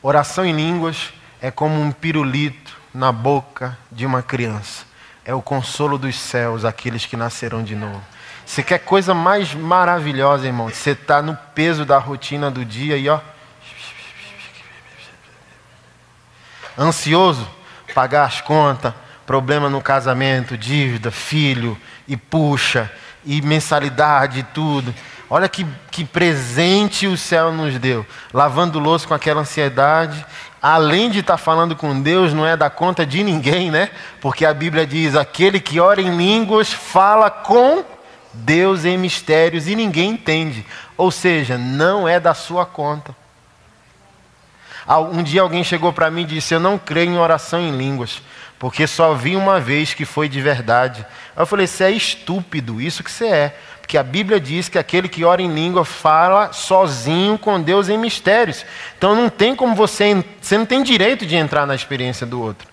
oração em línguas é como um pirulito na boca de uma criança. É o consolo dos céus, aqueles que nascerão de novo. Você quer coisa mais maravilhosa, irmão? Você está no peso da rotina do dia e ó, ansioso, pagar as contas, problema no casamento, dívida, filho, e puxa, e mensalidade, e tudo. Olha que presente o céu nos deu. Lavando louça com aquela ansiedade, além de estar falando com Deus, não é da conta de ninguém, né? Porque a Bíblia diz, aquele que ora em línguas fala com Deus em mistérios e ninguém entende. Ou seja, não é da sua conta. Um dia alguém chegou para mim e disse, eu não creio em oração em línguas, porque só vi uma vez que foi de verdade. Aí eu falei, você é estúpido, isso que você é. Porque a Bíblia diz que aquele que ora em língua fala sozinho com Deus em mistérios. Então não tem como você não tem direito de entrar na experiência do outro.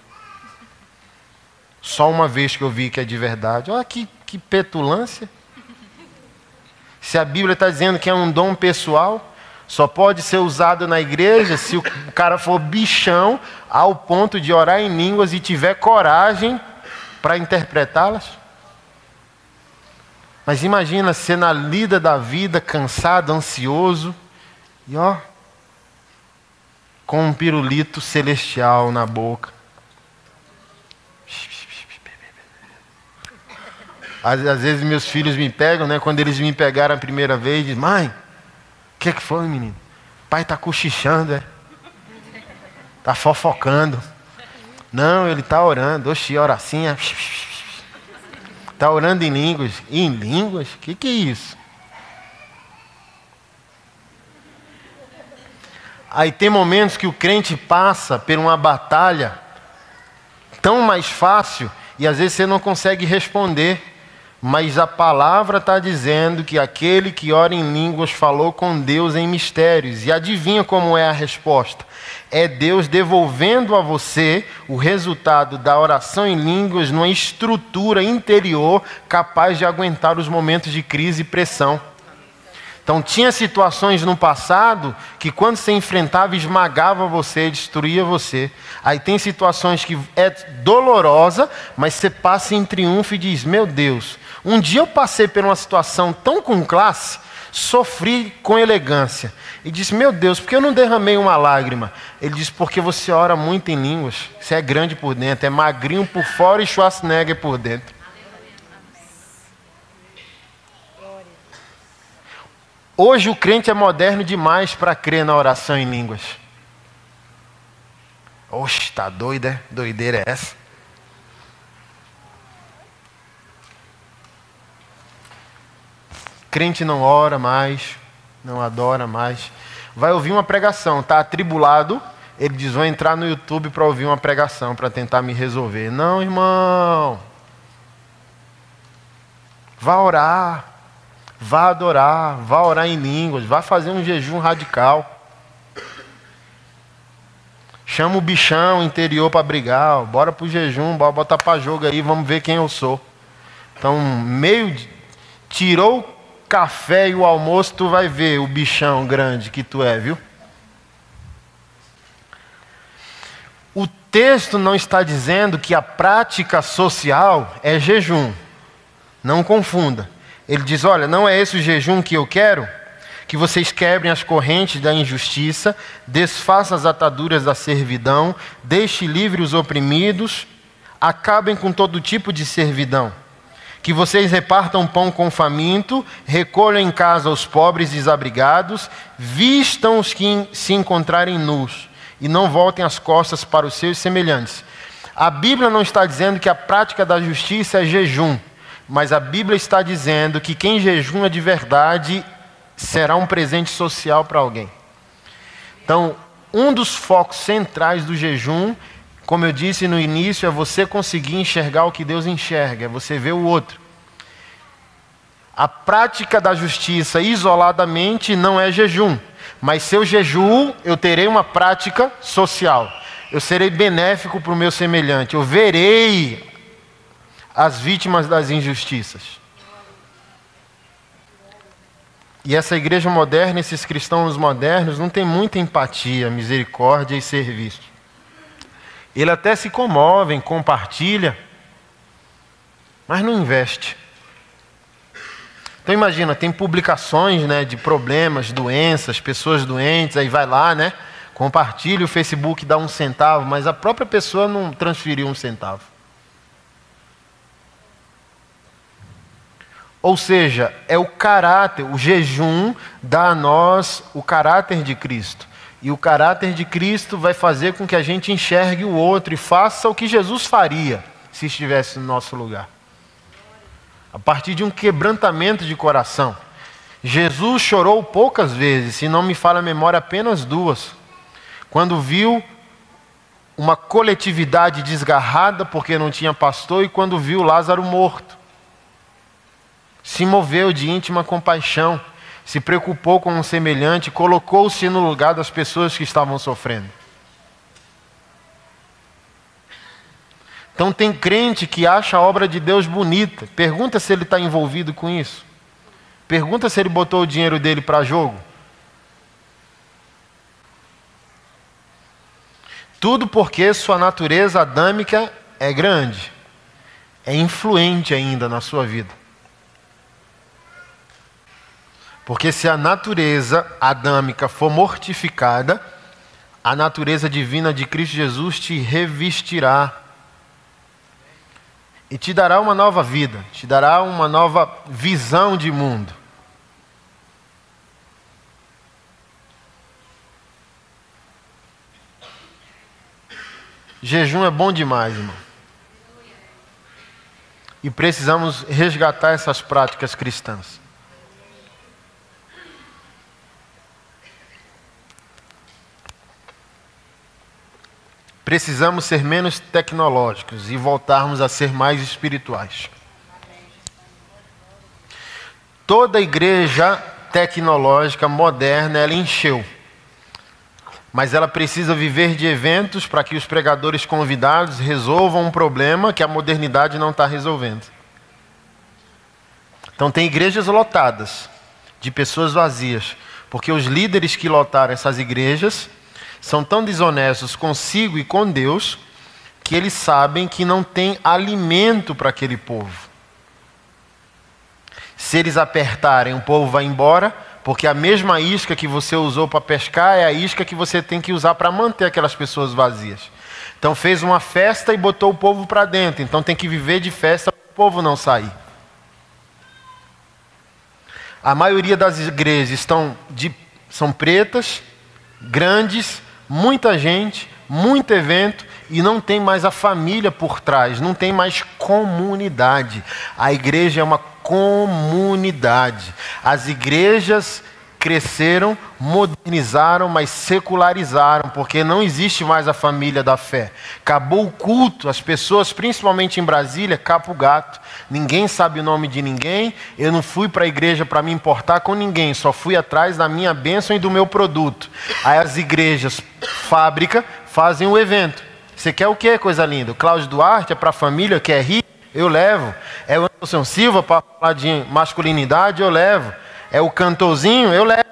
Só uma vez que eu vi que é de verdade. Olha que petulância. Se a Bíblia está dizendo que é um dom pessoal, só pode ser usado na igreja se o cara for bichão ao ponto de orar em línguas e tiver coragem para interpretá-las. Mas imagina ser na lida da vida, cansado, ansioso, e ó, com um pirulito celestial na boca. Às vezes meus filhos me pegam, né? Quando eles me pegaram a primeira vez, dizem, mãe, o que foi, menino? Pai está cochichando, está fofocando. Não, ele está orando. Oxi, ora assim. Está orando em línguas. Em línguas? O que é isso? Aí tem momentos que o crente passa por uma batalha tão mais fácil e às vezes você não consegue responder. Mas a palavra está dizendo que aquele que ora em línguas falou com Deus em mistérios. E adivinha como é a resposta? É Deus devolvendo a você o resultado da oração em línguas numa estrutura interior capaz de aguentar os momentos de crise e pressão. Então tinha situações no passado que quando você enfrentava esmagava você, destruía você. Aí tem situações que é dolorosa, mas você passa em triunfo e diz, meu Deus, um dia eu passei por uma situação tão com classe, sofri com elegância. E disse, meu Deus, por que eu não derramei uma lágrima? Ele disse, porque você ora muito em línguas. Você é grande por dentro, é magrinho por fora e Schwarzenegger por dentro. Hoje o crente é moderno demais para crer na oração em línguas. Oxe, tá doido, é? Doideira é essa? crente não ora mais, não adora mais. Vai ouvir uma pregação, está atribulado, ele diz, vou entrar no YouTube para ouvir uma pregação, para tentar me resolver. Não, irmão. Vá orar, vá adorar, vá orar em línguas, vá fazer um jejum radical. Chama o bichão interior para brigar, bora pro jejum, bora botar para jogo aí, vamos ver quem eu sou. Então, tirou o café e o almoço, tu vai ver o bichão grande que tu é, viu? O texto não está dizendo que a prática social é jejum. Não confunda. Ele diz, olha, não é esse o jejum que eu quero? Que vocês quebrem as correntes da injustiça, desfaçam as ataduras da servidão, deixem livres os oprimidos, acabem com todo tipo de servidão. Que vocês repartam pão com o faminto, recolham em casa os pobres e desabrigados, vistam os que se encontrarem nus, e não voltem as costas para os seus semelhantes. A Bíblia não está dizendo que a prática da justiça é jejum, mas a Bíblia está dizendo que quem jejuma de verdade será um presente social para alguém. Então, um dos focos centrais do jejum, como eu disse no início, é você conseguir enxergar o que Deus enxerga, é você ver o outro. A prática da justiça isoladamente não é jejum, mas se eu jejuo, eu terei uma prática social. Eu serei benéfico para o meu semelhante, eu verei as vítimas das injustiças. E essa igreja moderna, esses cristãos modernos, não tem muita empatia, misericórdia e serviço. Ele até se comovem, compartilha, mas não investe. Então imagina, tem publicações, né, de problemas, doenças, pessoas doentes, aí vai lá, né, compartilha, o Facebook dá 1 centavo, mas a própria pessoa não transferiu 1 centavo. Ou seja, é o caráter, o jejum dá a nós o caráter de Cristo. E o caráter de Cristo vai fazer com que a gente enxergue o outro e faça o que Jesus faria se estivesse no nosso lugar. A partir de um quebrantamento de coração. Jesus chorou poucas vezes, se não me falha a memória, apenas 2. Quando viu uma coletividade desgarrada porque não tinha pastor e quando viu Lázaro morto. Se moveu de íntima compaixão, se preocupou com um semelhante, colocou-se no lugar das pessoas que estavam sofrendo. Então tem crente que acha a obra de Deus bonita. Pergunta se ele está envolvido com isso. Pergunta se ele botou o dinheiro dele para jogo. Tudo porque sua natureza adâmica é grande. É influente ainda na sua vida. Porque se a natureza adâmica for mortificada, a natureza divina de Cristo Jesus te revestirá. E te dará uma nova vida, te dará uma nova visão de mundo. Jejum é bom demais, irmão. E precisamos resgatar essas práticas cristãs. Precisamos ser menos tecnológicos e voltarmos a ser mais espirituais. Toda igreja tecnológica moderna, ela encheu. Mas ela precisa viver de eventos para que os pregadores convidados resolvam um problema que a modernidade não está resolvendo. Então tem igrejas lotadas, de pessoas vazias, porque os líderes que lotaram essas igrejas são tão desonestos consigo e com Deus, que eles sabem que não tem alimento para aquele povo. Se eles apertarem, o povo vai embora, porque a mesma isca que você usou para pescar é a isca que você tem que usar para manter aquelas pessoas vazias. Então fez uma festa e botou o povo para dentro, então tem que viver de festa para o povo não sair. A maioria das igrejas são pretas, grandes, muita gente, muito evento e não tem mais a família por trás, não tem mais comunidade. A igreja é uma comunidade. As igrejas cresceram, modernizaram, mas secularizaram, porque não existe mais a família da fé. Acabou o culto, as pessoas, principalmente em Brasília, capa o gato. Ninguém sabe o nome de ninguém, eu não fui para a igreja para me importar com ninguém, só fui atrás da minha bênção e do meu produto. Aí as igrejas, fábrica, fazem o evento. Você quer o quê, coisa linda? O Cláudio Duarte é para a família, quer rir? Eu levo. É o Anderson Silva para falar de masculinidade? Eu levo. É o cantorzinho? Eu levo.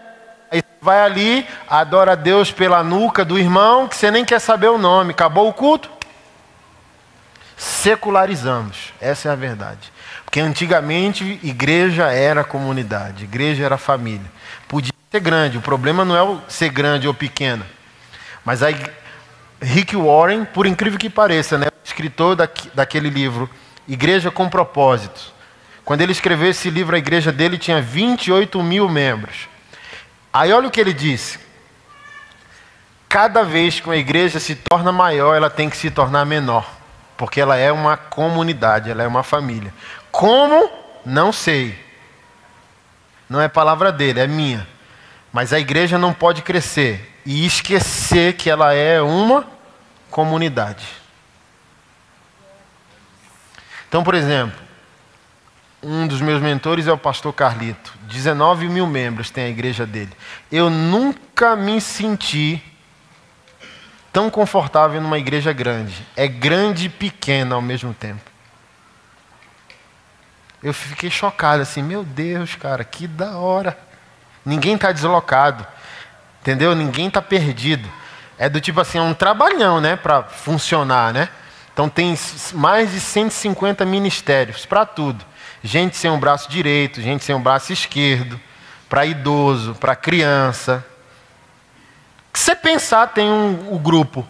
Aí você vai ali, adora a Deus pela nuca do irmão, que você nem quer saber o nome. Acabou o culto? Secularizamos. Essa é a verdade. Porque antigamente, igreja era comunidade, igreja era família. Podia ser grande, o problema não é ser grande ou pequena. Mas aí, Rick Warren, por incrível que pareça, né, o escritor daquele livro, Igreja com Propósitos. Quando ele escreveu esse livro, a igreja dele tinha 28 mil membros. Aí olha o que ele disse. Cada vez que uma igreja se torna maior, ela tem que se tornar menor. Porque ela é uma comunidade, ela é uma família. Como? Não sei. Não é palavra dele, é minha. Mas a igreja não pode crescer e esquecer que ela é uma comunidade. Então, por exemplo, um dos meus mentores é o pastor Carlito. 19 mil membros tem a igreja dele. Eu nunca me senti tão confortável numa igreja grande. É grande e pequena ao mesmo tempo. Eu fiquei chocado assim, meu Deus, cara, que da hora. Ninguém está deslocado, entendeu? Ninguém está perdido. É do tipo assim, é um trabalhão, né, para funcionar, né? Então tem mais de 150 ministérios para tudo. Gente sem um braço direito, gente sem um braço esquerdo, para idoso, para criança. O que você pensar tem o grupo.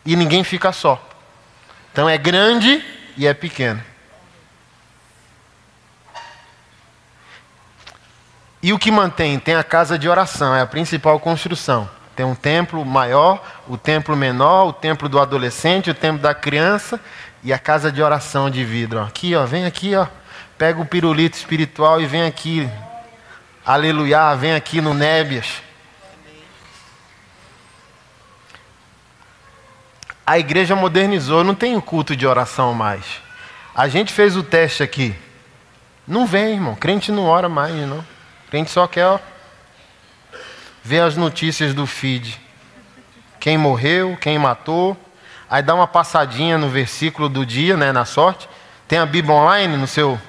E ninguém fica só. Então é grande e é pequeno. E o que mantém? Tem a casa de oração, é a principal construção. Tem um templo maior, o templo menor, o templo do adolescente, o templo da criança e a casa de oração de vidro. Aqui, ó, vem aqui, ó, pega o pirulito espiritual e vem aqui. Aleluia, vem aqui no Nébias. A igreja modernizou, não tem o culto de oração mais. A gente fez o teste aqui. Não vem, irmão, crente não ora mais, não. Crente só quer, ó, ver as notícias do feed. Quem morreu, quem matou. Aí dá uma passadinha no versículo do dia, né, na sorte. Tem a Bíblia online no seu...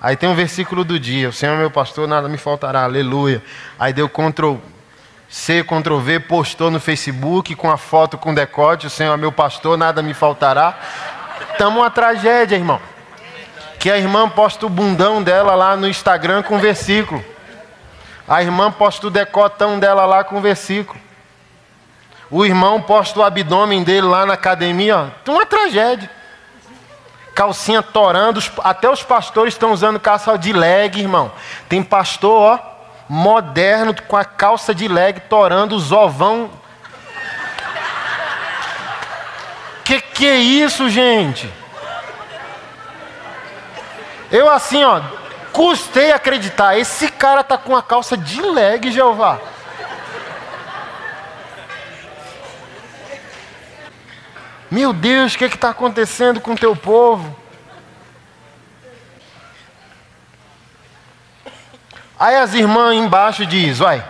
Aí tem um versículo do dia. O Senhor é meu pastor, nada me faltará. Aleluia. Aí deu Ctrl+C, Ctrl+V, postou no Facebook com a foto com decote. O Senhor é meu pastor, nada me faltará. Estamos uma tragédia, irmão. Que a irmã posta o bundão dela lá no Instagram com versículo. A irmã posta o decotão dela lá com versículo. O irmão posta o abdômen dele lá na academia, ó. Uma tragédia. Calcinha torando, até os pastores estão usando calça de leg, irmão. Tem pastor, ó, moderno, com a calça de leg torando os ovão. Que é isso, gente? Eu assim, ó, custei acreditar. Esse cara tá com a calça de leg, Jeová. Meu Deus, o que está acontecendo com o teu povo? Aí as irmãs embaixo dizem, vai,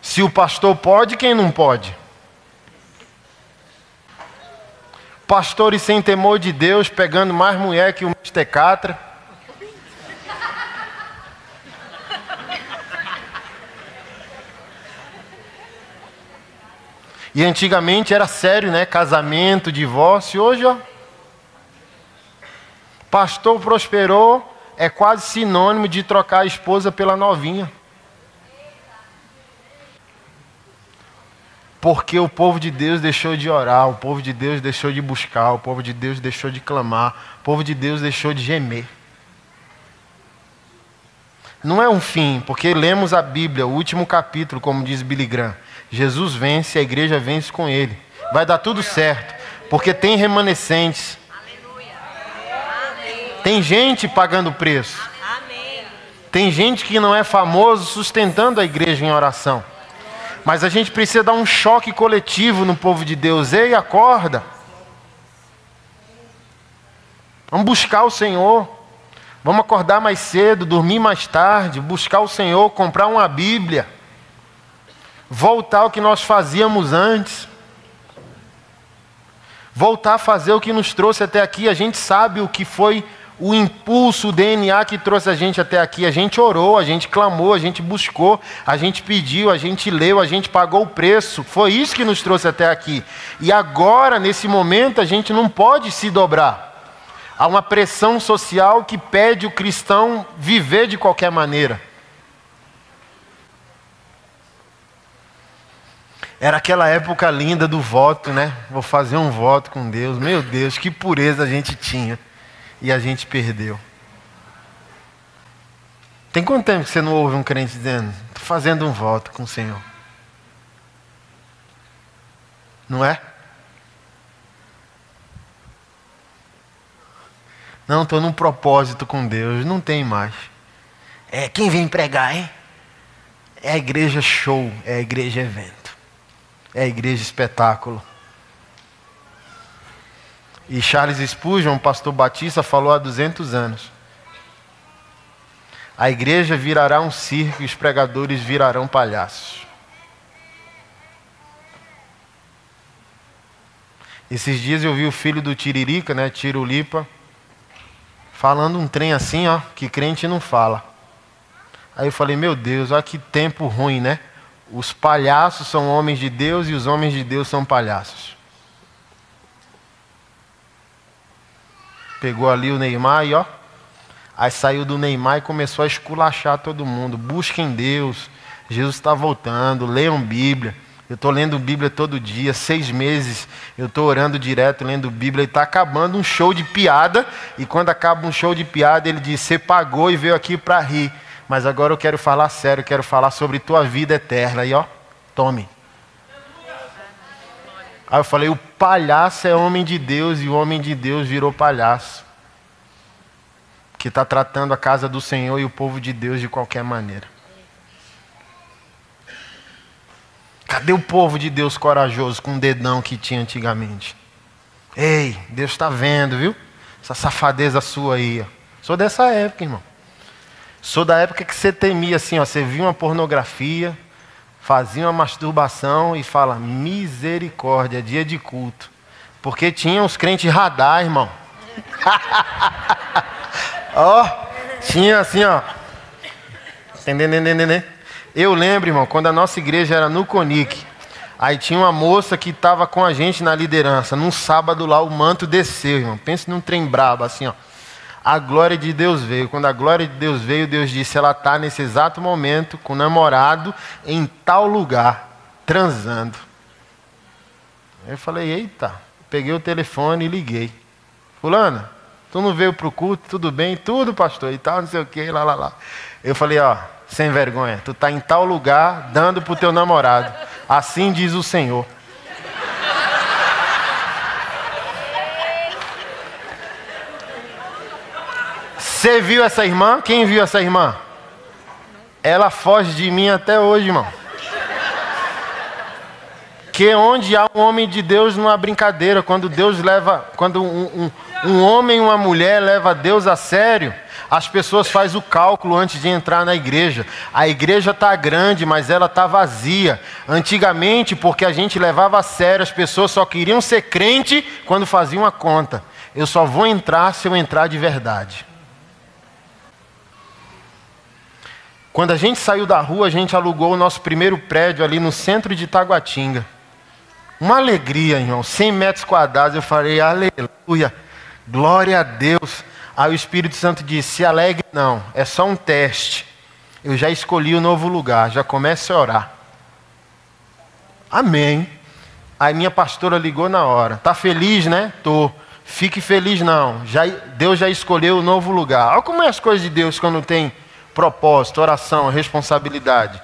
se o pastor pode, quem não pode? Pastores sem temor de Deus, pegando mais mulher que o Mr. Catra. E antigamente era sério, né? Casamento, divórcio. Hoje, ó, pastor prosperou, é quase sinônimo de trocar a esposa pela novinha. Porque o povo de Deus deixou de orar, o povo de Deus deixou de buscar, o povo de Deus deixou de clamar, o povo de Deus deixou de gemer. Não é um fim, porque lemos a Bíblia, o último capítulo, como diz Billy Graham. Jesus vence, a igreja vence com ele. Vai dar tudo certo, porque tem remanescentes. Tem gente pagando preço. Tem gente que não é famoso sustentando a igreja em oração. Mas a gente precisa dar um choque coletivo no povo de Deus. Ei, acorda. Vamos buscar o Senhor. Vamos acordar mais cedo, dormir mais tarde, buscar o Senhor, comprar uma Bíblia. Voltar ao que nós fazíamos antes. Voltar a fazer o que nos trouxe até aqui. A gente sabe o que foi o impulso, o DNA que trouxe a gente até aqui. A gente orou, a gente clamou, a gente buscou, a gente pediu, a gente leu, a gente pagou o preço. Foi isso que nos trouxe até aqui. E agora, nesse momento, a gente não pode se dobrar. Há uma pressão social que pede o cristão viver de qualquer maneira. Era aquela época linda do voto, né? Vou fazer um voto com Deus. Meu Deus, que pureza a gente tinha. E a gente perdeu. Tem quanto tempo que você não ouve um crente dizendo: estou fazendo um voto com o Senhor? Não é? Não, estou num propósito com Deus. Não tem mais. Quem vem pregar, hein? É a igreja show, é a igreja evento. É a igreja espetáculo. E Charles Spurgeon, um pastor batista, falou há 200 anos. A igreja virará um circo e os pregadores virarão palhaços. Esses dias eu vi o filho do Tiririca, né, Tirulipa, falando um trem assim, ó, que crente não fala. Aí eu falei, meu Deus, olha que tempo ruim, né? Os palhaços são homens de Deus e os homens de Deus são palhaços. Pegou ali o Neymar e ó, aí saiu do Neymar e começou a esculachar todo mundo. Busquem Deus, Jesus está voltando, leiam Bíblia. Eu estou lendo Bíblia todo dia, 6 meses, eu estou orando direto, lendo Bíblia, e está acabando um show de piada, e quando acaba um show de piada, ele diz, você pagou e veio aqui para rir, mas agora eu quero falar sério, eu quero falar sobre tua vida eterna, e ó, tome. Aí eu falei, o palhaço é homem de Deus, e o homem de Deus virou palhaço, que está tratando a casa do Senhor e o povo de Deus de qualquer maneira. Cadê o povo de Deus corajoso com o dedão que tinha antigamente? Ei, Deus está vendo, viu? Essa safadeza sua aí. Ó. Sou dessa época, irmão. Sou da época que você temia assim, ó, você via uma pornografia, fazia uma masturbação e fala, misericórdia, dia de culto. Porque tinha os crentes radar, irmão. Ó, tinha assim, ó. Entendeu? Eu lembro, irmão, quando a nossa igreja era no Conic, aí tinha uma moça que estava com a gente na liderança. Num sábado lá, o manto desceu, irmão. Pense num trem brabo, assim, ó. A glória de Deus veio. Quando a glória de Deus veio, Deus disse, ela está nesse exato momento com o namorado em tal lugar, transando. Eu falei, eita. Peguei o telefone e liguei. Fulana, tu não veio para o culto, tudo bem? Tudo, pastor, e tal, não sei o que, lá. Eu falei, ó, sem vergonha, tu está em tal lugar, dando para o teu namorado. Assim diz o Senhor. Você viu essa irmã? Quem viu essa irmã? Ela foge de mim até hoje, irmão. Que onde há um homem de Deus não há brincadeira. Quando Deus leva, quando um homem e uma mulher leva Deus a sério, as pessoas fazem o cálculo antes de entrar na igreja. A igreja está grande, mas ela está vazia. Antigamente, porque a gente levava a sério, as pessoas só queriam ser crente quando faziam a conta. Eu só vou entrar se eu entrar de verdade. Quando a gente saiu da rua, a gente alugou o nosso primeiro prédio ali no centro de Taguatinga. Uma alegria, irmão, 100 metros quadrados. Eu falei, aleluia, glória a Deus. Aí o Espírito Santo disse, se alegre não, é só um teste. Eu já escolhi o novo lugar, já comece a orar. Amém. Aí minha pastora ligou na hora. Tá feliz, né? Tô. Fique feliz não. Deus já escolheu o novo lugar. Olha como é as coisas de Deus quando tem propósito, oração, responsabilidade.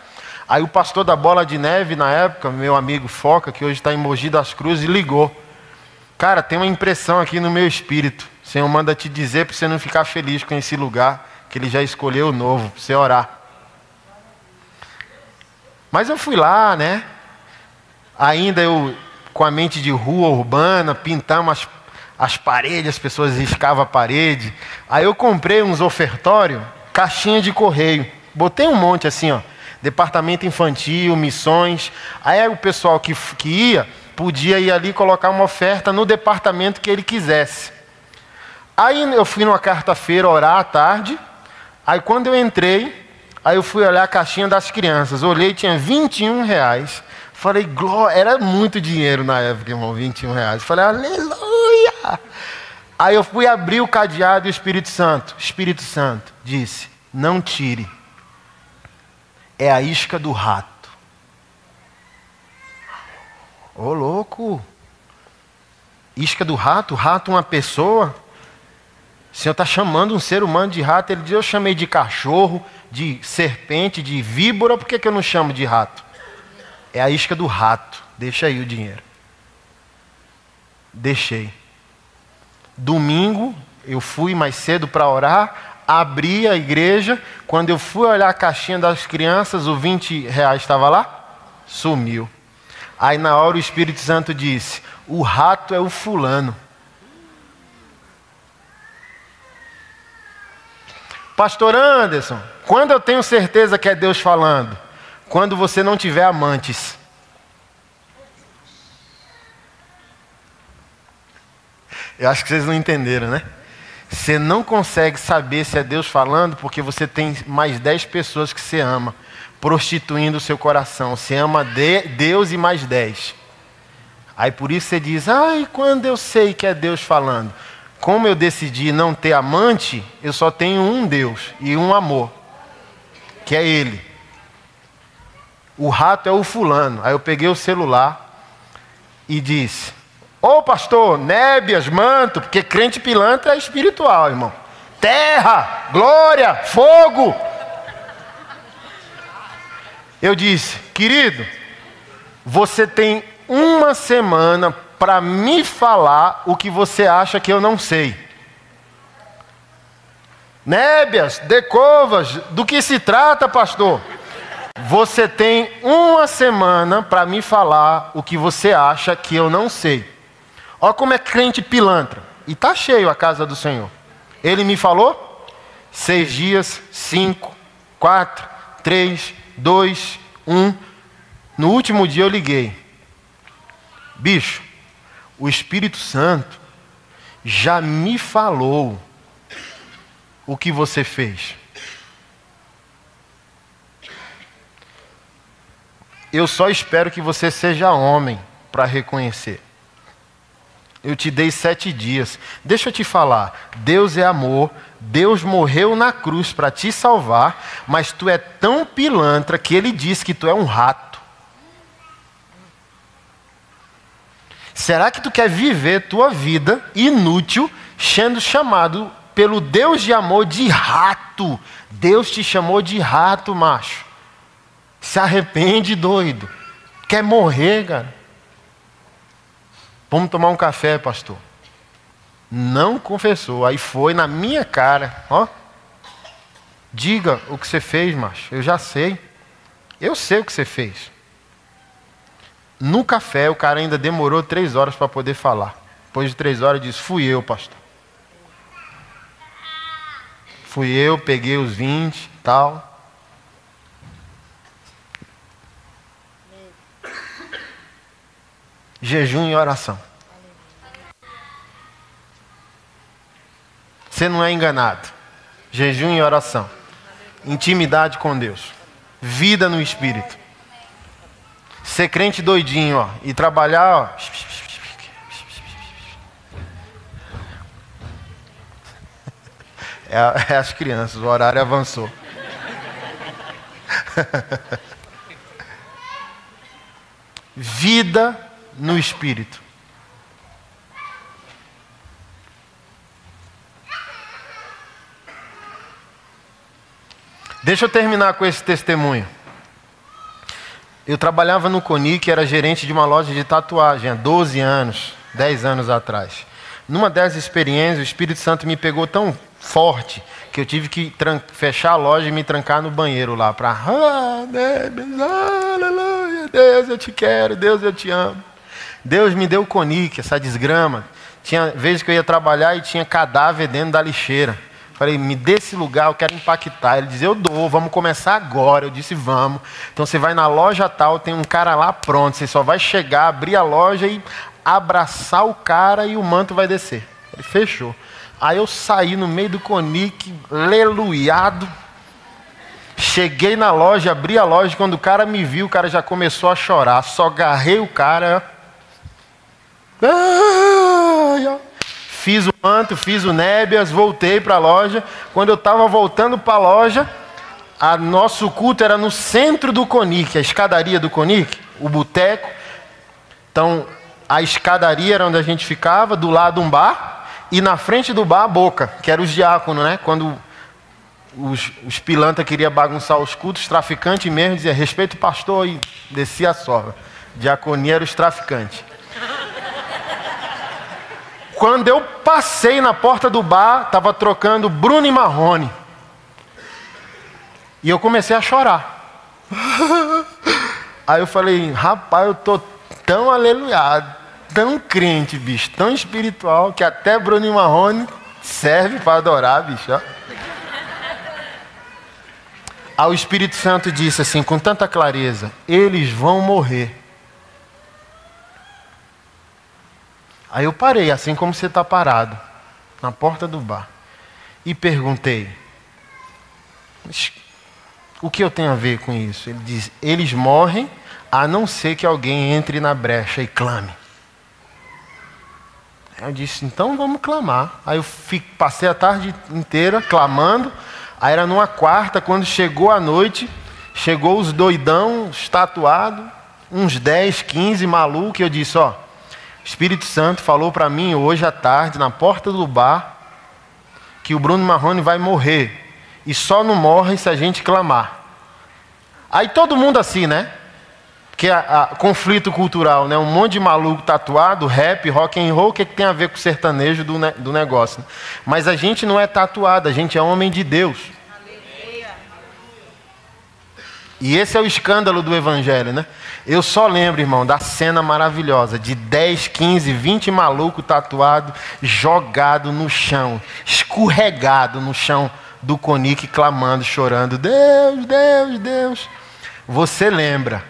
Aí o pastor da Bola de Neve, na época, meu amigo Foca, que hoje está em Mogi das Cruzes, ligou. Cara, tem uma impressão aqui no meu espírito. O Senhor manda te dizer para você não ficar feliz com esse lugar, que Ele já escolheu o novo, para você orar. Mas eu fui lá, né? Ainda eu, com a mente de rua urbana, pintamos as paredes, as pessoas riscavam a parede. Aí eu comprei uns ofertórios, caixinha de correio. Botei um monte assim, ó. Departamento infantil, missões. Aí o pessoal que ia, podia ir ali colocar uma oferta no departamento que ele quisesse. Aí eu fui numa quarta-feira orar à tarde. Aí quando eu entrei, aí eu fui olhar a caixinha das crianças. Olhei, tinha R$21. Falei, glória, era muito dinheiro na época, irmão, R$21. Falei, aleluia! Aí eu fui abrir o cadeado e o Espírito Santo disse, não tire. É a isca do rato. Ô, louco! Isca do rato? Rato uma pessoa? O Senhor está chamando um ser humano de rato. Ele diz, eu chamei de cachorro, de serpente, de víbora, por que eu não chamo de rato? É a isca do rato. Deixa aí o dinheiro. Deixei. Domingo, eu fui mais cedo para orar, abri a igreja. Quando eu fui olhar a caixinha das crianças, o R$20 estava lá? Sumiu. Aí na hora o Espírito Santo disse, o rato é o fulano. Pastor Anderson, quando eu tenho certeza que é Deus falando? Quando você não tiver amantes. Eu acho que vocês não entenderam, né? Você não consegue saber se é Deus falando porque você tem mais 10 pessoas que você ama, prostituindo o seu coração. Você ama Deus e mais 10. Aí por isso você diz, ai, quando eu sei que é Deus falando? Como eu decidi não ter amante, eu só tenho um Deus e um amor, que é Ele. O rato é o fulano. Aí eu peguei o celular e disse, ô pastor, nébias, manto, porque crente pilantra é espiritual, irmão. Terra, glória, fogo. Eu disse, querido, você tem uma semana para me falar o que você acha que eu não sei. Nébias, decovas, do que se trata, pastor? Você tem uma semana para me falar o que você acha que eu não sei. Olha como é crente pilantra. E está cheio a casa do Senhor. Ele me falou? 6 dias, 5, 4, 3, 2, 1. No último dia eu liguei. Bicho, o Espírito Santo já me falou o que você fez. Eu só espero que você seja homem para reconhecer. Eu te dei 7 dias. Deixa eu te falar. Deus é amor. Deus morreu na cruz para te salvar. Mas tu é tão pilantra que Ele diz que tu é um rato. Será que tu quer viver tua vida inútil sendo chamado pelo Deus de amor de rato? Deus te chamou de rato, macho. Se arrepende, doido. Quer morrer, cara? Vamos tomar um café, pastor. Não confessou. Aí foi na minha cara. Ó. Diga o que você fez, macho. Eu já sei. Eu sei o que você fez. No café, o cara ainda demorou 3 horas para poder falar. Depois de 3 horas, disse, fui eu, pastor. Fui eu, peguei os 20 e tal. Jejum e oração. Você não é enganado. Jejum e oração. Intimidade com Deus. Vida no Espírito. Ser crente doidinho, ó. E trabalhar, ó. É as crianças, o horário avançou. Vida no Espírito. Deixa eu terminar com esse testemunho. Eu trabalhava no CONIC, era gerente de uma loja de tatuagem há 12 anos. 10 anos atrás. Numa dessas experiências, o Espírito Santo me pegou tão forte que eu tive que fechar a loja e me trancar no banheiro lá para... aleluia, Deus, eu te quero, Deus, eu te amo. Deus me deu o conique, essa desgrama. Tinha vezes que eu ia trabalhar e tinha cadáver dentro da lixeira. Falei, me dê esse lugar, eu quero impactar. Ele dizia, eu dou, vamos começar agora. Eu disse, vamos. Então você vai na loja tal, tem um cara lá pronto. Você só vai chegar, abrir a loja e abraçar o cara e o manto vai descer. Ele fechou. Aí eu saí no meio do conique, aleluiado. Cheguei na loja, abri a loja. Quando o cara me viu, o cara já começou a chorar. Só agarrei o cara. Fiz o manto, fiz o nébias, voltei para a loja. Quando eu estava voltando para a loja, nosso culto era no centro do conique, a escadaria do conique, o boteco. Então, a escadaria era onde a gente ficava, do lado um bar, e na frente do bar a boca, que era os diáconos, né? Quando os pilantras queriam bagunçar os cultos, os traficantes mesmo diziam, respeita o pastor, e descia a sova. Diaconia era os traficantes. Quando eu passei na porta do bar, estava trocando Bruno e Marrone. E eu comecei a chorar. Aí eu falei, rapaz, eu estou tão aleluiado, tão crente, bicho, tão espiritual, que até Bruno e Marrone serve para adorar, bicho. Ó. Aí o Espírito Santo disse assim, com tanta clareza, eles vão morrer. Aí eu parei, assim como você está parado, na porta do bar, e perguntei, o que eu tenho a ver com isso? Ele diz, eles morrem a não ser que alguém entre na brecha e clame. Aí eu disse, então vamos clamar. Aí eu passei a tarde inteira clamando, aí era numa quarta, quando chegou a noite, chegou os doidão, os tatuados, uns 10, 15 malucos, e eu disse, ó, o Espírito Santo falou para mim hoje à tarde, na porta do bar, que o Bruno Marrone vai morrer. E só não morre se a gente clamar. Aí todo mundo assim, né? Porque conflito cultural, né? Um monte de maluco tatuado, rap, rock and roll, o que tem a ver com o sertanejo do negócio? Né? Mas a gente não é tatuado, a gente é homem de Deus. E esse é o escândalo do Evangelho, né? Eu só lembro, irmão, da cena maravilhosa de 10, 15, 20 malucos tatuados, jogado no chão, escorregado no chão do conique, clamando, chorando, Deus, Deus, Deus. Você lembra,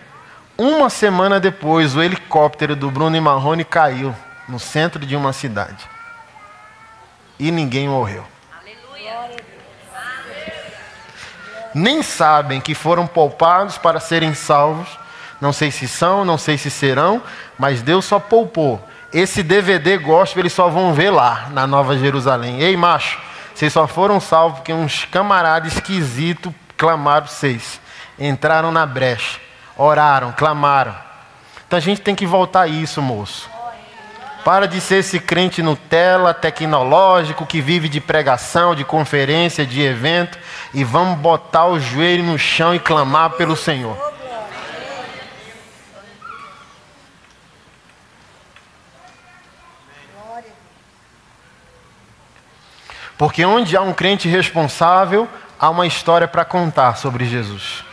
uma semana depois, o helicóptero do Bruno e Marrone caiu no centro de uma cidade. E ninguém morreu. Nem sabem que foram poupados para serem salvos. Não sei se são, não sei se serão, mas Deus só poupou. Esse DVD gospel eles só vão ver lá, na Nova Jerusalém. Ei, macho, vocês só foram salvos porque uns camaradas esquisitos clamaram vocês. Entraram na brecha, oraram, clamaram. Então a gente tem que voltar a isso, moço. Para de ser esse crente Nutella, tecnológico, que vive de pregação, de conferência, de evento. E vamos botar o joelho no chão e clamar pelo Senhor. Porque onde há um crente responsável, há uma história para contar sobre Jesus.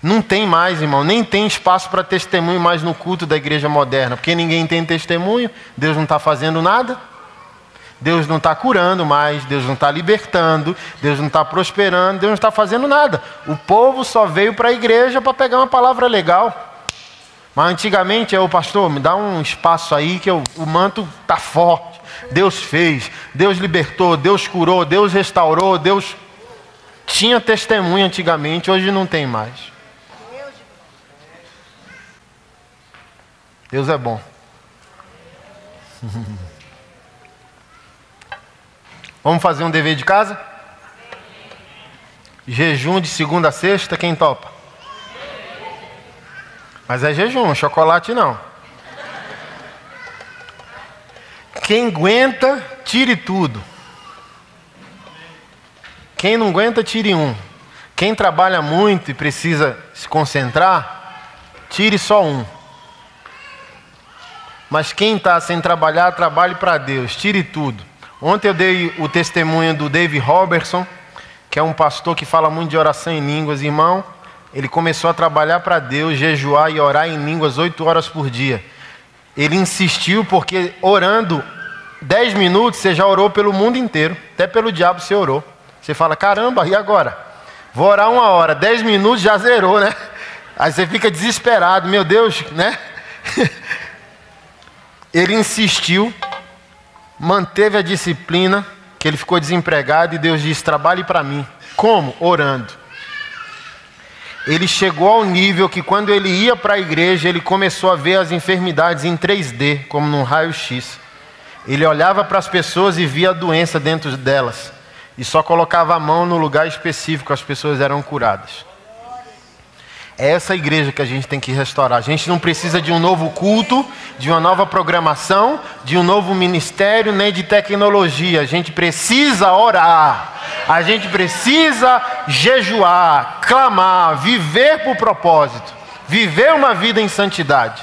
Não tem mais, irmão, nem tem espaço para testemunho mais no culto da igreja moderna. Porque ninguém tem testemunho, Deus não está fazendo nada. Deus não está curando mais, Deus não está libertando, Deus não está prosperando, Deus não está fazendo nada. O povo só veio para a igreja para pegar uma palavra legal. Mas antigamente, o pastor, me dá um espaço aí que o manto está forte. Deus fez, Deus libertou, Deus curou, Deus restaurou, Deus... Tinha testemunho antigamente, hoje não tem mais. Deus é bom. Vamos fazer um dever de casa? Jejum de segunda a sexta, quem topa? Mas é jejum, chocolate não. Quem aguenta, tire tudo. Quem não aguenta, tire um. Quem trabalha muito e precisa se concentrar, tire só um. Mas quem está sem trabalhar, trabalhe para Deus, tire tudo. Ontem eu dei o testemunho do Dave Robertson, que é um pastor que fala muito de oração em línguas. Irmão, ele começou a trabalhar para Deus, jejuar e orar em línguas 8 horas por dia. Ele insistiu porque orando 10 minutos, você já orou pelo mundo inteiro. Até pelo diabo você orou. Você fala, caramba, e agora? Vou orar 1 hora, 10 minutos já zerou, né? Aí você fica desesperado, meu Deus, né? Ele insistiu, manteve a disciplina, que ele ficou desempregado e Deus disse, trabalhe para mim. Como? Orando. Ele chegou ao nível que quando ele ia para a igreja, ele começou a ver as enfermidades em 3D, como num raio-x. Ele olhava para as pessoas e via a doença dentro delas. E só colocava a mão no lugar específico, as pessoas eram curadas. É essa igreja que a gente tem que restaurar. A gente não precisa de um novo culto, de uma nova programação, de um novo ministério, nem de tecnologia. A gente precisa orar. A gente precisa jejuar, clamar, viver por propósito. Viver uma vida em santidade.